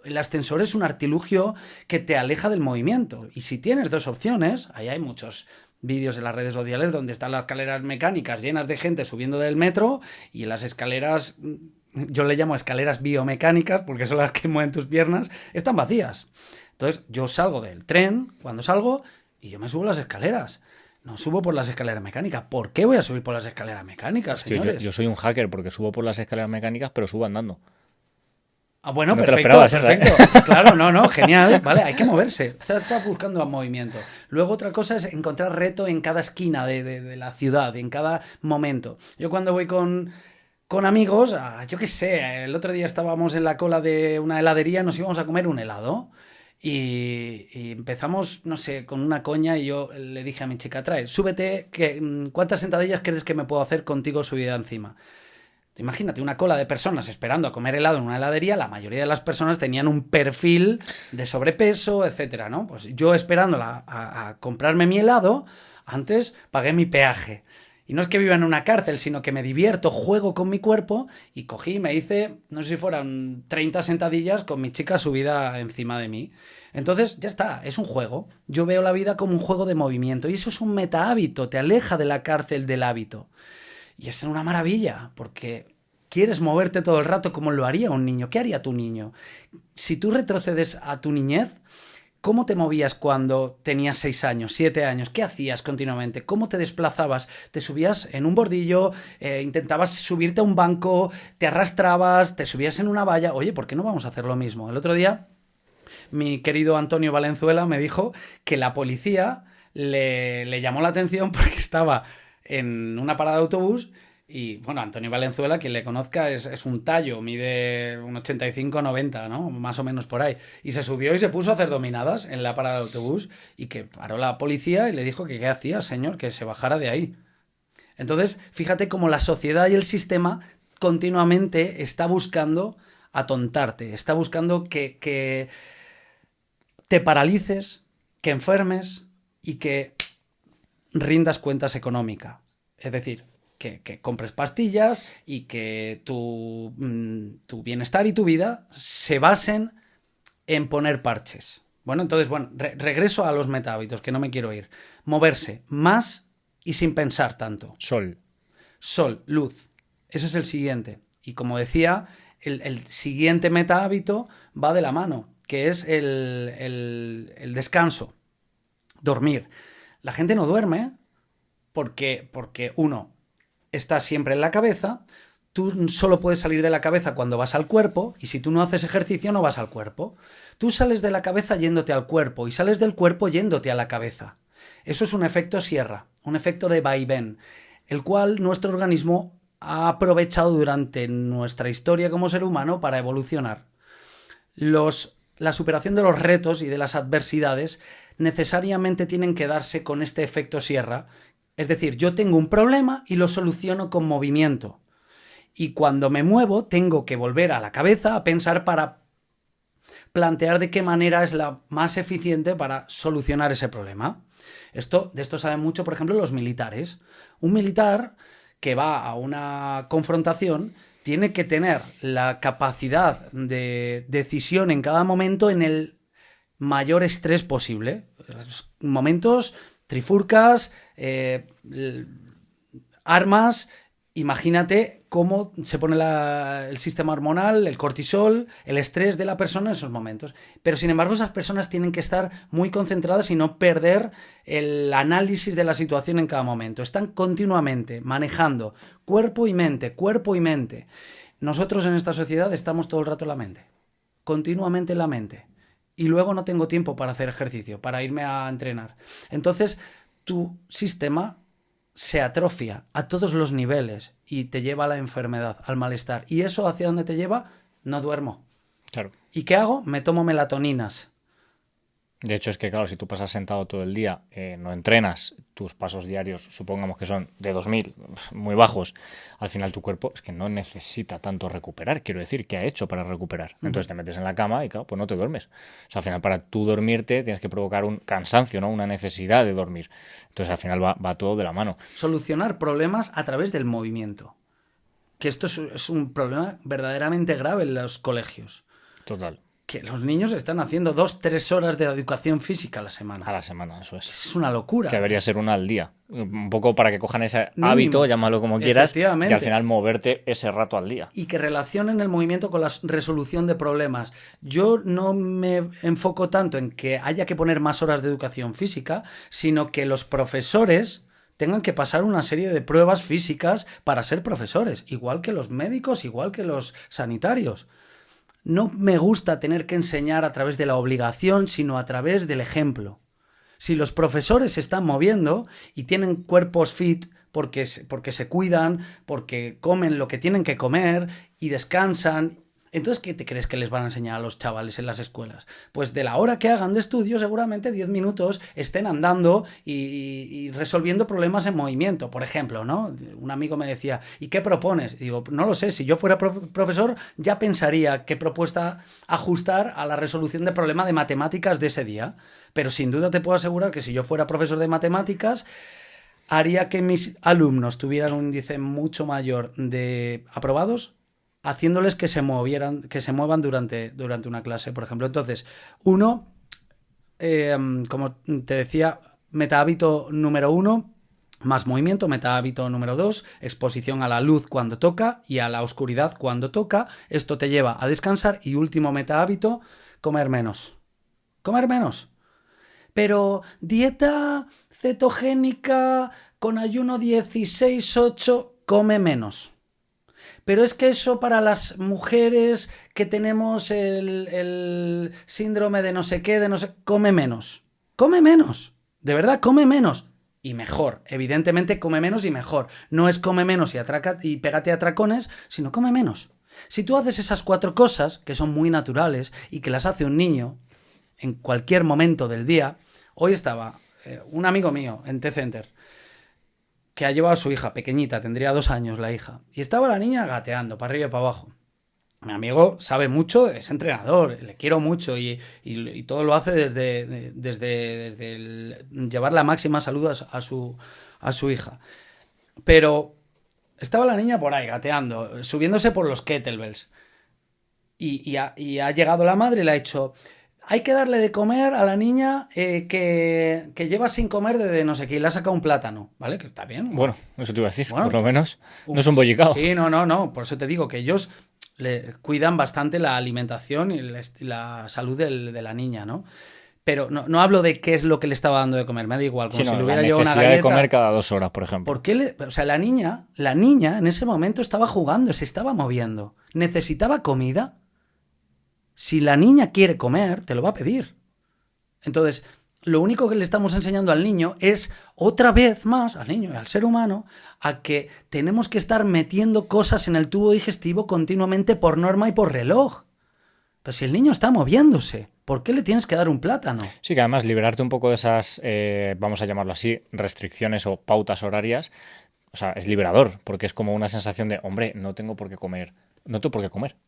El ascensor es un artilugio que te aleja del movimiento. Y si tienes 2 opciones, ahí hay muchos vídeos en las redes sociales donde están las escaleras mecánicas llenas de gente subiendo del metro y las escaleras, yo le llamo escaleras biomecánicas porque son las que mueven tus piernas, están vacías. Entonces yo salgo del tren cuando salgo y yo me subo las escaleras. No subo por las escaleras mecánicas. ¿Por qué voy a subir por las escaleras mecánicas, Hostia, señores? yo soy un hacker porque subo por las escaleras mecánicas, pero subo andando. Ah, bueno, No te lo perfecto, esperabas esa, ¿eh? perfecto. Claro, no, genial. Vale, hay que moverse. O sea, estás buscando movimiento. Luego otra cosa es encontrar reto en cada esquina de la ciudad, en cada momento. Yo cuando voy con amigos, yo qué sé, el otro día estábamos en la cola de una heladería, nos íbamos a comer un helado y empezamos, no sé, con una coña y yo le dije a mi chica, trae, súbete, ¿cuántas sentadillas crees que me puedo hacer contigo subida encima? Imagínate una cola de personas esperando a comer helado en una heladería, la mayoría de las personas tenían un perfil de sobrepeso, etcétera, ¿no? Pues yo esperando a comprarme mi helado, antes pagué mi peaje. Y no es que viva en una cárcel, sino que me divierto, juego con mi cuerpo y cogí y me hice, no sé si fueran 30 sentadillas con mi chica subida encima de mí. Entonces, ya está, es un juego. Yo veo la vida como un juego de movimiento y eso es un meta hábito, te aleja de la cárcel del hábito. Y es una maravilla, porque quieres moverte todo el rato como lo haría un niño. ¿Qué haría tu niño? Si tú retrocedes a tu niñez, ¿cómo te movías cuando tenías 6 años, 7 años? ¿Qué hacías continuamente? ¿Cómo te desplazabas? ¿Te subías en un bordillo? ¿Intentabas subirte a un banco? ¿Te arrastrabas? ¿Te subías en una valla? Oye, ¿por qué no vamos a hacer lo mismo? El otro día, mi querido Antonio Valenzuela me dijo que la policía le llamó la atención porque estaba en una parada de autobús y, bueno, Antonio Valenzuela, quien le conozca, es un tallo, mide un 85-90, ¿no? Más o menos por ahí. Y se subió y se puso a hacer dominadas en la parada de autobús y que paró la policía y le dijo que qué hacía, señor, que se bajara de ahí. Entonces, fíjate cómo la sociedad y el sistema continuamente está buscando atontarte, está buscando que te paralices, que enfermes y que rindas cuentas económicas. Es decir, que compres pastillas y que tu bienestar y tu vida se basen en poner parches. Bueno, entonces, regreso a los meta hábitos, que no me quiero ir. Moverse más y sin pensar tanto. Sol. Sol, luz. Ese es el siguiente. Y como decía, el siguiente meta hábito va de la mano, que es el descanso. Dormir. La gente no duerme porque uno, está siempre en la cabeza, tú solo puedes salir de la cabeza cuando vas al cuerpo, y si tú no haces ejercicio no vas al cuerpo. Tú sales de la cabeza yéndote al cuerpo y sales del cuerpo yéndote a la cabeza. Eso es un efecto sierra, un efecto de vaivén, el cual nuestro organismo ha aprovechado durante nuestra historia como ser humano para evolucionar. La superación de los retos y de las adversidades necesariamente tienen que darse con este efecto sierra. Es decir, yo tengo un problema y lo soluciono con movimiento. Y cuando me muevo, tengo que volver a la cabeza a pensar para plantear de qué manera es la más eficiente para solucionar ese problema. De esto saben mucho, por ejemplo, los militares. Un militar que va a una confrontación tiene que tener la capacidad de decisión en cada momento en el mayor estrés posible. Momentos, trifurcas, armas. Imagínate cómo se pone el sistema hormonal, el cortisol, el estrés de la persona en esos momentos. Pero sin embargo, esas personas tienen que estar muy concentradas y no perder el análisis de la situación en cada momento. Están continuamente manejando cuerpo y mente, cuerpo y mente. Nosotros en esta sociedad estamos todo el rato en la mente, continuamente en la mente. Y luego no tengo tiempo para hacer ejercicio, para irme a entrenar. Entonces, tu sistema se atrofia a todos los niveles y te lleva a la enfermedad, al malestar. ¿Y eso hacia dónde te lleva? No duermo. Claro. ¿Y qué hago? Me tomo melatoninas. De hecho, es que, claro, si tú pasas sentado todo el día, no entrenas, tus pasos diarios, supongamos que son de 2000, muy bajos, al final tu cuerpo es que no necesita tanto recuperar. Quiero decir, ¿qué ha hecho para recuperar? Entonces te metes en la cama y, claro, pues no te duermes. O sea, al final, para tú dormirte, tienes que provocar un cansancio, ¿no? Una necesidad de dormir. Entonces, al final va todo de la mano. Solucionar problemas a través del movimiento. Que esto es un problema verdaderamente grave en los colegios. Total. Que los niños están haciendo 2-3 horas de educación física a la semana. A la semana, eso es. Es una locura. Que debería ser una al día. Un poco para que cojan ese hábito, llámalo como quieras, y al final moverte ese rato al día. Y que relacionen el movimiento con la resolución de problemas. Yo no me enfoco tanto en que haya que poner más horas de educación física, sino que los profesores tengan que pasar una serie de pruebas físicas para ser profesores, igual que los médicos, igual que los sanitarios. No me gusta tener que enseñar a través de la obligación, sino a través del ejemplo. Si los profesores se están moviendo y tienen cuerpos fit porque se cuidan, porque comen lo que tienen que comer y descansan, entonces, ¿qué te crees que les van a enseñar a los chavales en las escuelas? Pues de la hora que hagan de estudio, seguramente 10 minutos estén andando y resolviendo problemas en movimiento. Por ejemplo, ¿no? Un amigo me decía, ¿y qué propones? Y digo, no lo sé, si yo fuera profesor ya pensaría qué propuesta ajustar a la resolución de problema de matemáticas de ese día. Pero sin duda te puedo asegurar que si yo fuera profesor de matemáticas, haría que mis alumnos tuvieran un índice mucho mayor de aprobados, haciéndoles que se muevan durante una clase, por ejemplo. Entonces, uno, como te decía, metahábito número 1, más movimiento. Metahábito número 2, exposición a la luz cuando toca y a la oscuridad cuando toca. Esto te lleva a descansar. Y último metahábito, comer menos. Comer menos. Pero dieta cetogénica con ayuno 16-8, come menos. Pero es que eso para las mujeres que tenemos el síndrome de no sé qué, come menos. Come menos. De verdad, come menos. Y mejor. Evidentemente come menos y mejor. No es come menos y pégate a atracones, sino come menos. Si tú haces esas 4 cosas, que son muy naturales y que las hace un niño en cualquier momento del día. Hoy estaba un amigo mío en T-Center que ha llevado a su hija pequeñita, tendría 2 años la hija, y estaba la niña gateando para arriba y para abajo. Mi amigo sabe mucho, es entrenador, le quiero mucho y todo lo hace desde el llevar la máxima salud a su hija. Pero estaba la niña por ahí gateando, subiéndose por los kettlebells. Y ha llegado la madre y le ha dicho: hay que darle de comer a la niña que lleva sin comer desde no sé qué, y le ha sacado un plátano, ¿vale? Que está bien. Bueno, eso te iba a decir, bueno, por lo menos no es un bollicao. Sí, no, por eso te digo que ellos le cuidan bastante la alimentación y la salud de la niña, ¿no? Pero no hablo de qué es lo que le estaba dando de comer, me da igual, como Sí, si no, le la hubiera llevado una necesidad galleta. de comer cada 2 horas, por ejemplo. ¿Por qué o sea, la niña en ese momento estaba jugando, se estaba moviendo. ¿Necesitaba comida? Si la niña quiere comer, te lo va a pedir. Entonces, lo único que le estamos enseñando al niño es, otra vez más, al niño y al ser humano, a que tenemos que estar metiendo cosas en el tubo digestivo continuamente por norma y por reloj. Pero si el niño está moviéndose, ¿por qué le tienes que dar un plátano? Sí, que además liberarte un poco de esas, vamos a llamarlo así, restricciones o pautas horarias, o sea, es liberador, porque es como una sensación de, hombre, no tengo por qué comer,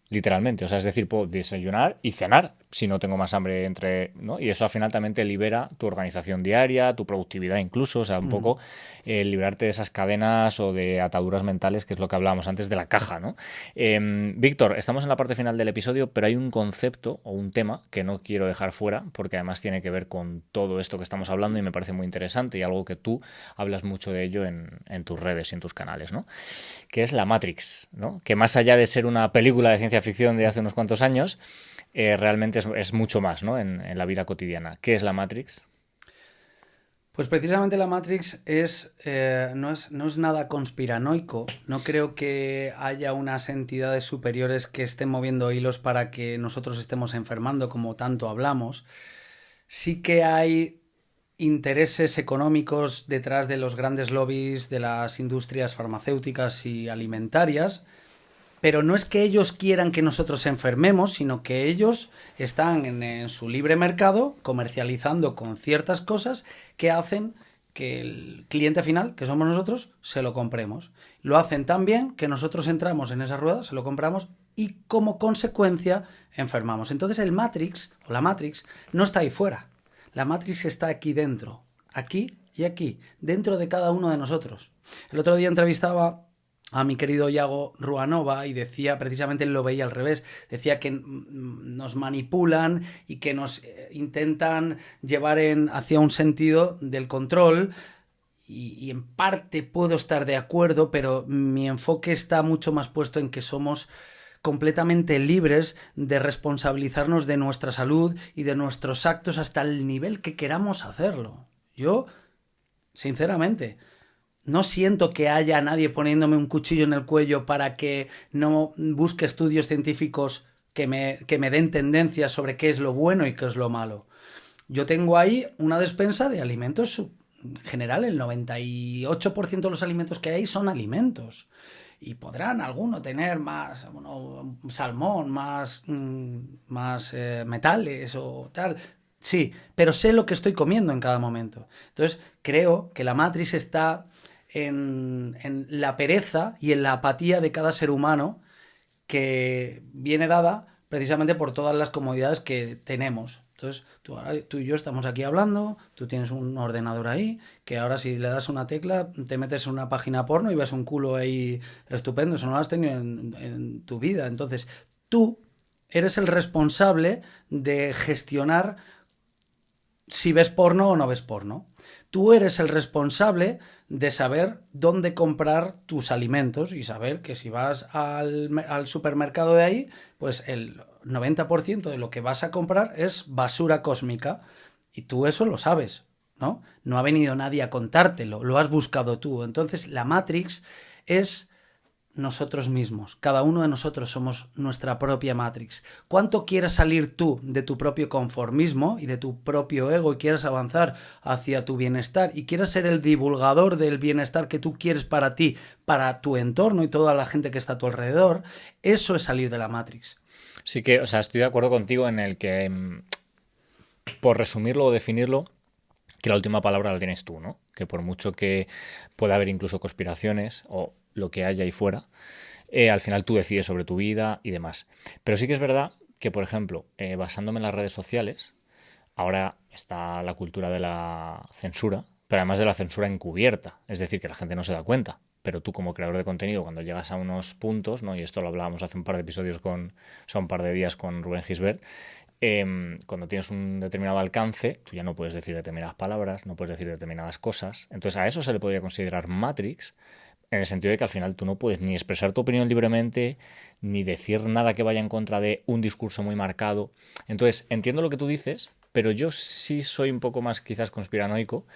literalmente. O sea, es decir, puedo desayunar y cenar si no tengo más hambre ¿no? Y eso al final también te libera tu organización diaria, tu productividad incluso, o sea, un poco librarte de esas cadenas o de ataduras mentales, que es lo que hablábamos antes de la caja, ¿no? Víctor, estamos en la parte final del episodio, pero hay un concepto o un tema que no quiero dejar fuera, porque además tiene que ver con todo esto que estamos hablando y me parece muy interesante y algo que tú hablas mucho de ello en tus redes y en tus canales, ¿no? Que es la Matrix, ¿no? Que más allá de ser una película de ciencia ficción de hace unos cuantos años, realmente es mucho más, ¿no? En la vida cotidiana. ¿Qué es la Matrix? Pues precisamente la Matrix no es nada conspiranoico. No creo que haya unas entidades superiores que estén moviendo hilos para que nosotros estemos enfermando, como tanto hablamos. Sí que hay intereses económicos detrás de los grandes lobbies de las industrias farmacéuticas y alimentarias, pero no es que ellos quieran que nosotros enfermemos, sino que ellos están en su libre mercado comercializando con ciertas cosas que hacen que el cliente final, que somos nosotros, se lo compremos. Lo hacen tan bien que nosotros entramos en esa rueda, se lo compramos y como consecuencia enfermamos. Entonces el Matrix o la Matrix no está ahí fuera. La Matrix está aquí dentro, aquí y aquí, dentro de cada uno de nosotros. El otro día entrevistaba a mi querido Yago Ruanova y decía, precisamente él lo veía al revés, decía que nos manipulan y que nos intentan llevar hacia un sentido del control y en parte puedo estar de acuerdo, pero mi enfoque está mucho más puesto en que somos completamente libres de responsabilizarnos de nuestra salud y de nuestros actos hasta el nivel que queramos hacerlo. Yo, sinceramente, no siento que haya nadie poniéndome un cuchillo en el cuello para que no busque estudios científicos que me den tendencias sobre qué es lo bueno y qué es lo malo. Yo tengo ahí una despensa de alimentos. En general, el 98% de los alimentos que hay son alimentos. Y podrán alguno tener más salmón, más metales o tal. Sí, pero sé lo que estoy comiendo en cada momento. Entonces, creo que la Matrix está en la pereza y en la apatía de cada ser humano, que viene dada precisamente por todas las comodidades que tenemos. Entonces, tú y yo estamos aquí hablando, tú tienes un ordenador ahí, que ahora si le das una tecla te metes en una página porno y ves un culo ahí estupendo, eso no lo has tenido en tu vida. Entonces, tú eres el responsable de gestionar si ves porno o no ves porno. Tú eres el responsable de saber dónde comprar tus alimentos y saber que si vas al supermercado de ahí, pues el 90% de lo que vas a comprar es basura cósmica. Y tú eso lo sabes, ¿no? No ha venido nadie a contártelo, lo has buscado tú. Entonces la Matrix es nosotros mismos. Cada uno de nosotros somos nuestra propia Matrix. ¿Cuánto quieres salir tú de tu propio conformismo y de tu propio ego y quieres avanzar hacia tu bienestar y quieres ser el divulgador del bienestar que tú quieres para ti, para tu entorno y toda la gente que está a tu alrededor? Eso es salir de la Matrix. Sí que, o sea, estoy de acuerdo contigo en el que, por resumirlo o definirlo, que la última palabra la tienes tú, ¿no? Que por mucho que pueda haber incluso conspiraciones o lo que haya ahí fuera, al final tú decides sobre tu vida y demás. Pero sí que es verdad que, por ejemplo, basándome en las redes sociales, ahora está la cultura de la censura, pero además de la censura encubierta, es decir, que la gente no se da cuenta. Pero tú como creador de contenido, cuando llegas a unos puntos, ¿no? Y esto lo hablábamos hace un par de episodios o sea, un par de días con Rubén Gisbert, cuando tienes un determinado alcance, tú ya no puedes decir determinadas palabras, no puedes decir determinadas cosas. Entonces a eso se le podría considerar Matrix, en el sentido de que al final tú no puedes ni expresar tu opinión libremente, ni decir nada que vaya en contra de un discurso muy marcado. Entonces entiendo lo que tú dices, pero yo sí soy un poco más quizás conspiranoico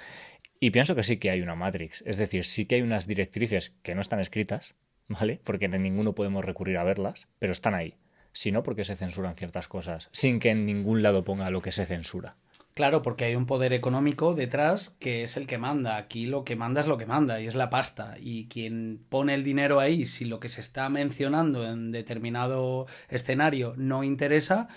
y pienso que sí que hay una Matrix. Es decir, sí que hay unas directrices que no están escritas, ¿vale? Porque de ninguno podemos recurrir a verlas, pero están ahí. Si no, ¿por qué se censuran ciertas cosas? Sin que en ningún lado ponga lo que se censura. Claro, porque hay un poder económico detrás que es el que manda. Aquí lo que manda es lo que manda y es la pasta. Y quien pone el dinero ahí, si lo que se está mencionando en determinado escenario no interesa,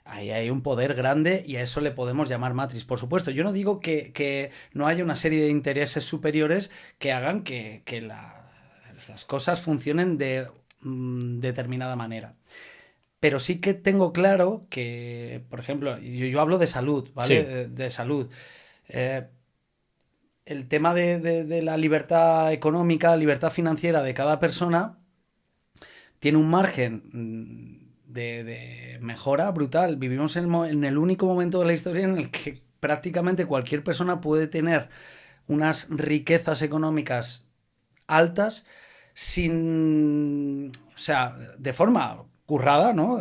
ahí hay un poder grande y a eso le podemos llamar Matrix. Por supuesto, yo no digo que no haya una serie de intereses superiores que hagan que las cosas funcionen de determinada manera. Pero sí que tengo claro que, por ejemplo, yo hablo de salud, ¿vale? Sí, De salud. Eh, el tema de la libertad económica, libertad financiera de cada persona tiene un margen de mejora brutal. Vivimos en el único momento de la historia en el que prácticamente cualquier persona puede tener unas riquezas económicas altas sin, o sea, de forma currada, ¿no?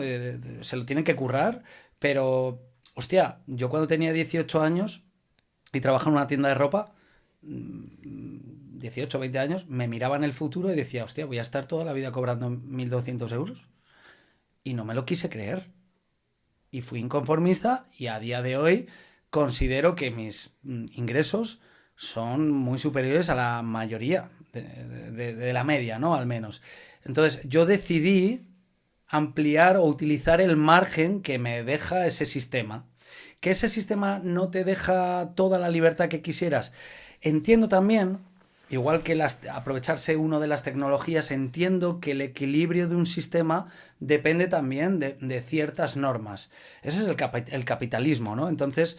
Se lo tienen que currar, pero, hostia, yo cuando tenía 18 años y trabajaba en una tienda de ropa, 18 20 años, me miraba en el futuro y decía, hostia, voy a estar toda la vida cobrando 1.200 euros. Y no me lo quise creer. Y fui inconformista y a día de hoy considero que mis ingresos son muy superiores a la mayoría de la media, ¿no? Al menos. Entonces yo decidí ampliar o utilizar el margen que me deja ese sistema. Que ese sistema no te deja toda la libertad que quisieras. Entiendo también, igual que aprovecharse uno de las tecnologías, entiendo que el equilibrio de un sistema depende también de ciertas normas. Ese es el capitalismo, ¿no? Entonces,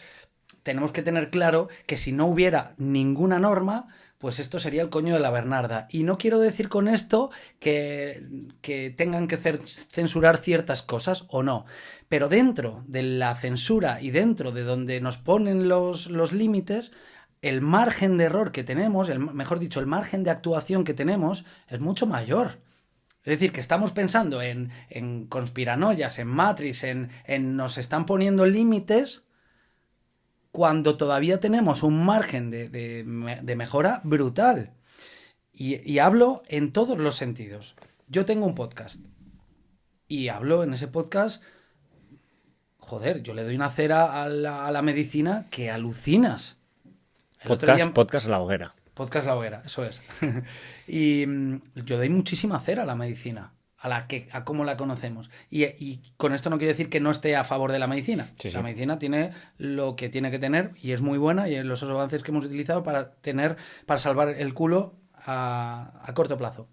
tenemos que tener claro que si no hubiera ninguna norma, pues esto sería el coño de la Bernarda. Y no quiero decir con esto que tengan que censurar ciertas cosas o no. Pero dentro de la censura y dentro de donde nos ponen los límites, el margen de error que tenemos, mejor dicho, el margen de actuación que tenemos es mucho mayor. Es decir, que estamos pensando en conspiranoias, en Matrix, en nos están poniendo límites cuando todavía tenemos un margen de mejora brutal. Y hablo en todos los sentidos. Yo tengo un podcast y hablo en ese podcast, joder, yo le doy una cera a la medicina que alucinas. El otro podcast, día, podcast La Hoguera. podcast La Hoguera, eso es. Y yo doy muchísima cera a la medicina, a cómo la conocemos. Y con esto no quiero decir que no esté a favor de la medicina. Sí, La sí. medicina tiene lo que tiene que tener y es muy buena y los avances que hemos utilizado para salvar el culo a corto plazo.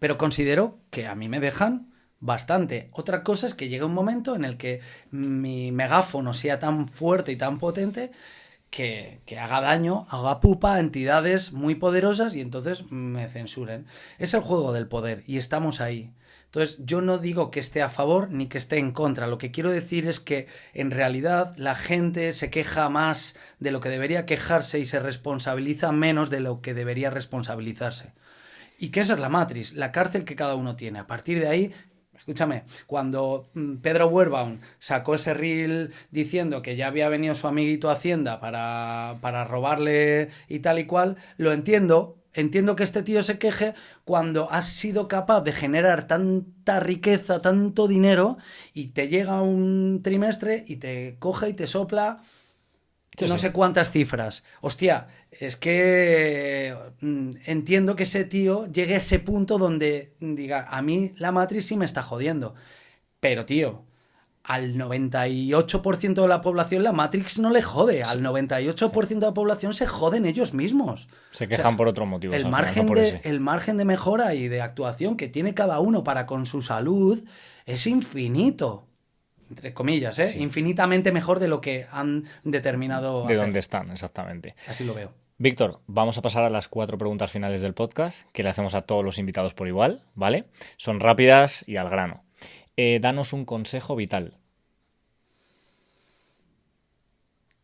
Pero considero que a mí me dejan bastante. Otra cosa es que llega un momento en el que mi megáfono sea tan fuerte y tan potente que haga daño, haga pupa a entidades muy poderosas y entonces me censuren. Es el juego del poder y estamos ahí. Entonces yo no digo que esté a favor ni que esté en contra. Lo que quiero decir es que en realidad la gente se queja más de lo que debería quejarse y se responsabiliza menos de lo que debería responsabilizarse. Y que esa es la Matrix, la cárcel que cada uno tiene. A partir de ahí, escúchame, cuando Pedro Werbaum sacó ese reel diciendo que ya había venido su amiguito Hacienda para robarle y tal y cual, lo entiendo. Entiendo que este tío se queje cuando has sido capaz de generar tanta riqueza, tanto dinero, y te llega un trimestre y te coge y te sopla Sí, no sí. sé cuántas cifras. Hostia, es que entiendo que ese tío llegue a ese punto donde diga, a mí la Matrix sí me está jodiendo. Pero, tío, al 98% de la población la Matrix no le jode. Al 98% de la población se joden ellos mismos. Se O sea, quejan por otros motivos el al final, no margen por de, ese. el margen de mejora y de actuación que tiene cada uno para con su salud es infinito. Entre comillas, ¿eh? Sí. Infinitamente mejor de lo que han determinado De hacer. dónde están, exactamente. Así lo veo. Víctor, vamos a pasar a las 4 preguntas finales del podcast que le hacemos a todos los invitados por igual, ¿vale? Son rápidas y al grano. Danos un consejo vital.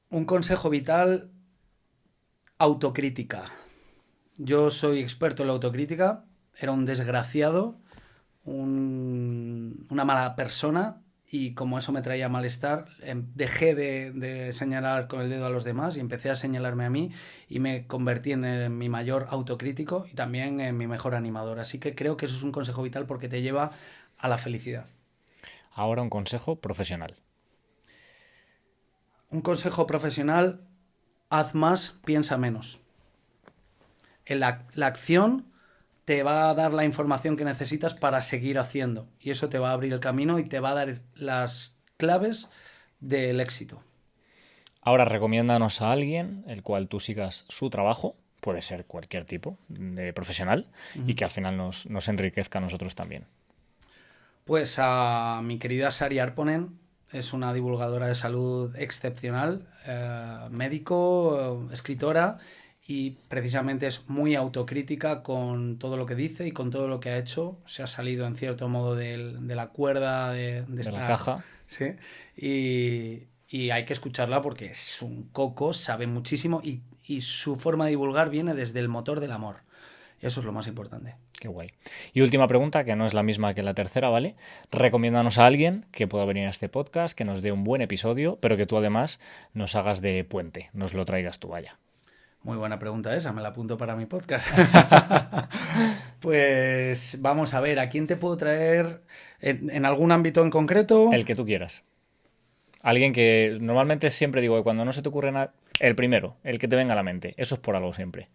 Un consejo vital, autocrítica. Yo soy experto en la autocrítica, era un desgraciado, una mala persona y como eso me traía malestar, dejé de señalar con el dedo a los demás y empecé a señalarme a mí y me convertí en mi mayor autocrítico y también en mi mejor animador. Así que creo que eso es un consejo vital porque te lleva a la felicidad. Ahora un consejo profesional. Un consejo profesional, haz más, piensa menos. La acción te va a dar la información que necesitas para seguir haciendo y eso te va a abrir el camino y te va a dar las claves del éxito. Ahora recomiéndanos a alguien el cual tú sigas su trabajo, puede ser cualquier tipo de profesional, y que al final nos enriquezca a nosotros también. Pues a mi querida Sari Arponen, es una divulgadora de salud excepcional, médico, escritora, y precisamente es muy autocrítica con todo lo que dice y con todo lo que ha hecho. Se ha salido en cierto modo de la cuerda de la caja. Sí, y hay que escucharla porque es un coco, sabe muchísimo y su forma de divulgar viene desde el motor del amor. Eso es lo más importante. Qué guay. Y última pregunta, que no es la misma que la tercera, ¿vale? Recomiéndanos a alguien que pueda venir a este podcast, que nos dé un buen episodio, pero que tú además nos hagas de puente, nos lo traigas tú, vaya. Muy buena pregunta esa, me la apunto para mi podcast. Pues vamos a ver, ¿a quién te puedo traer en algún ámbito en concreto? El que tú quieras. Alguien que normalmente siempre digo que cuando no se te ocurre nada, el primero, el que te venga a la mente. Eso es por algo siempre.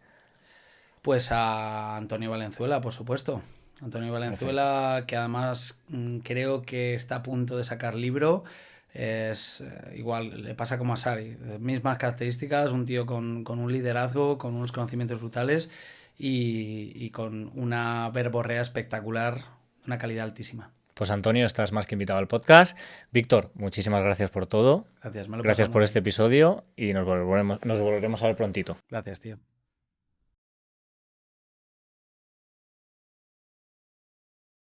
Pues a Antonio Valenzuela, por supuesto. Antonio Valenzuela, perfecto, que además creo que está a punto de sacar libro. Es igual, le pasa como a Sari, mismas características, un tío con un liderazgo, con unos conocimientos brutales y con una verborrea espectacular, una calidad altísima. Pues Antonio, estás más que invitado al podcast. Víctor, muchísimas gracias por todo. Gracias, gracias por este episodio y nos volveremos a ver prontito. Gracias, tío.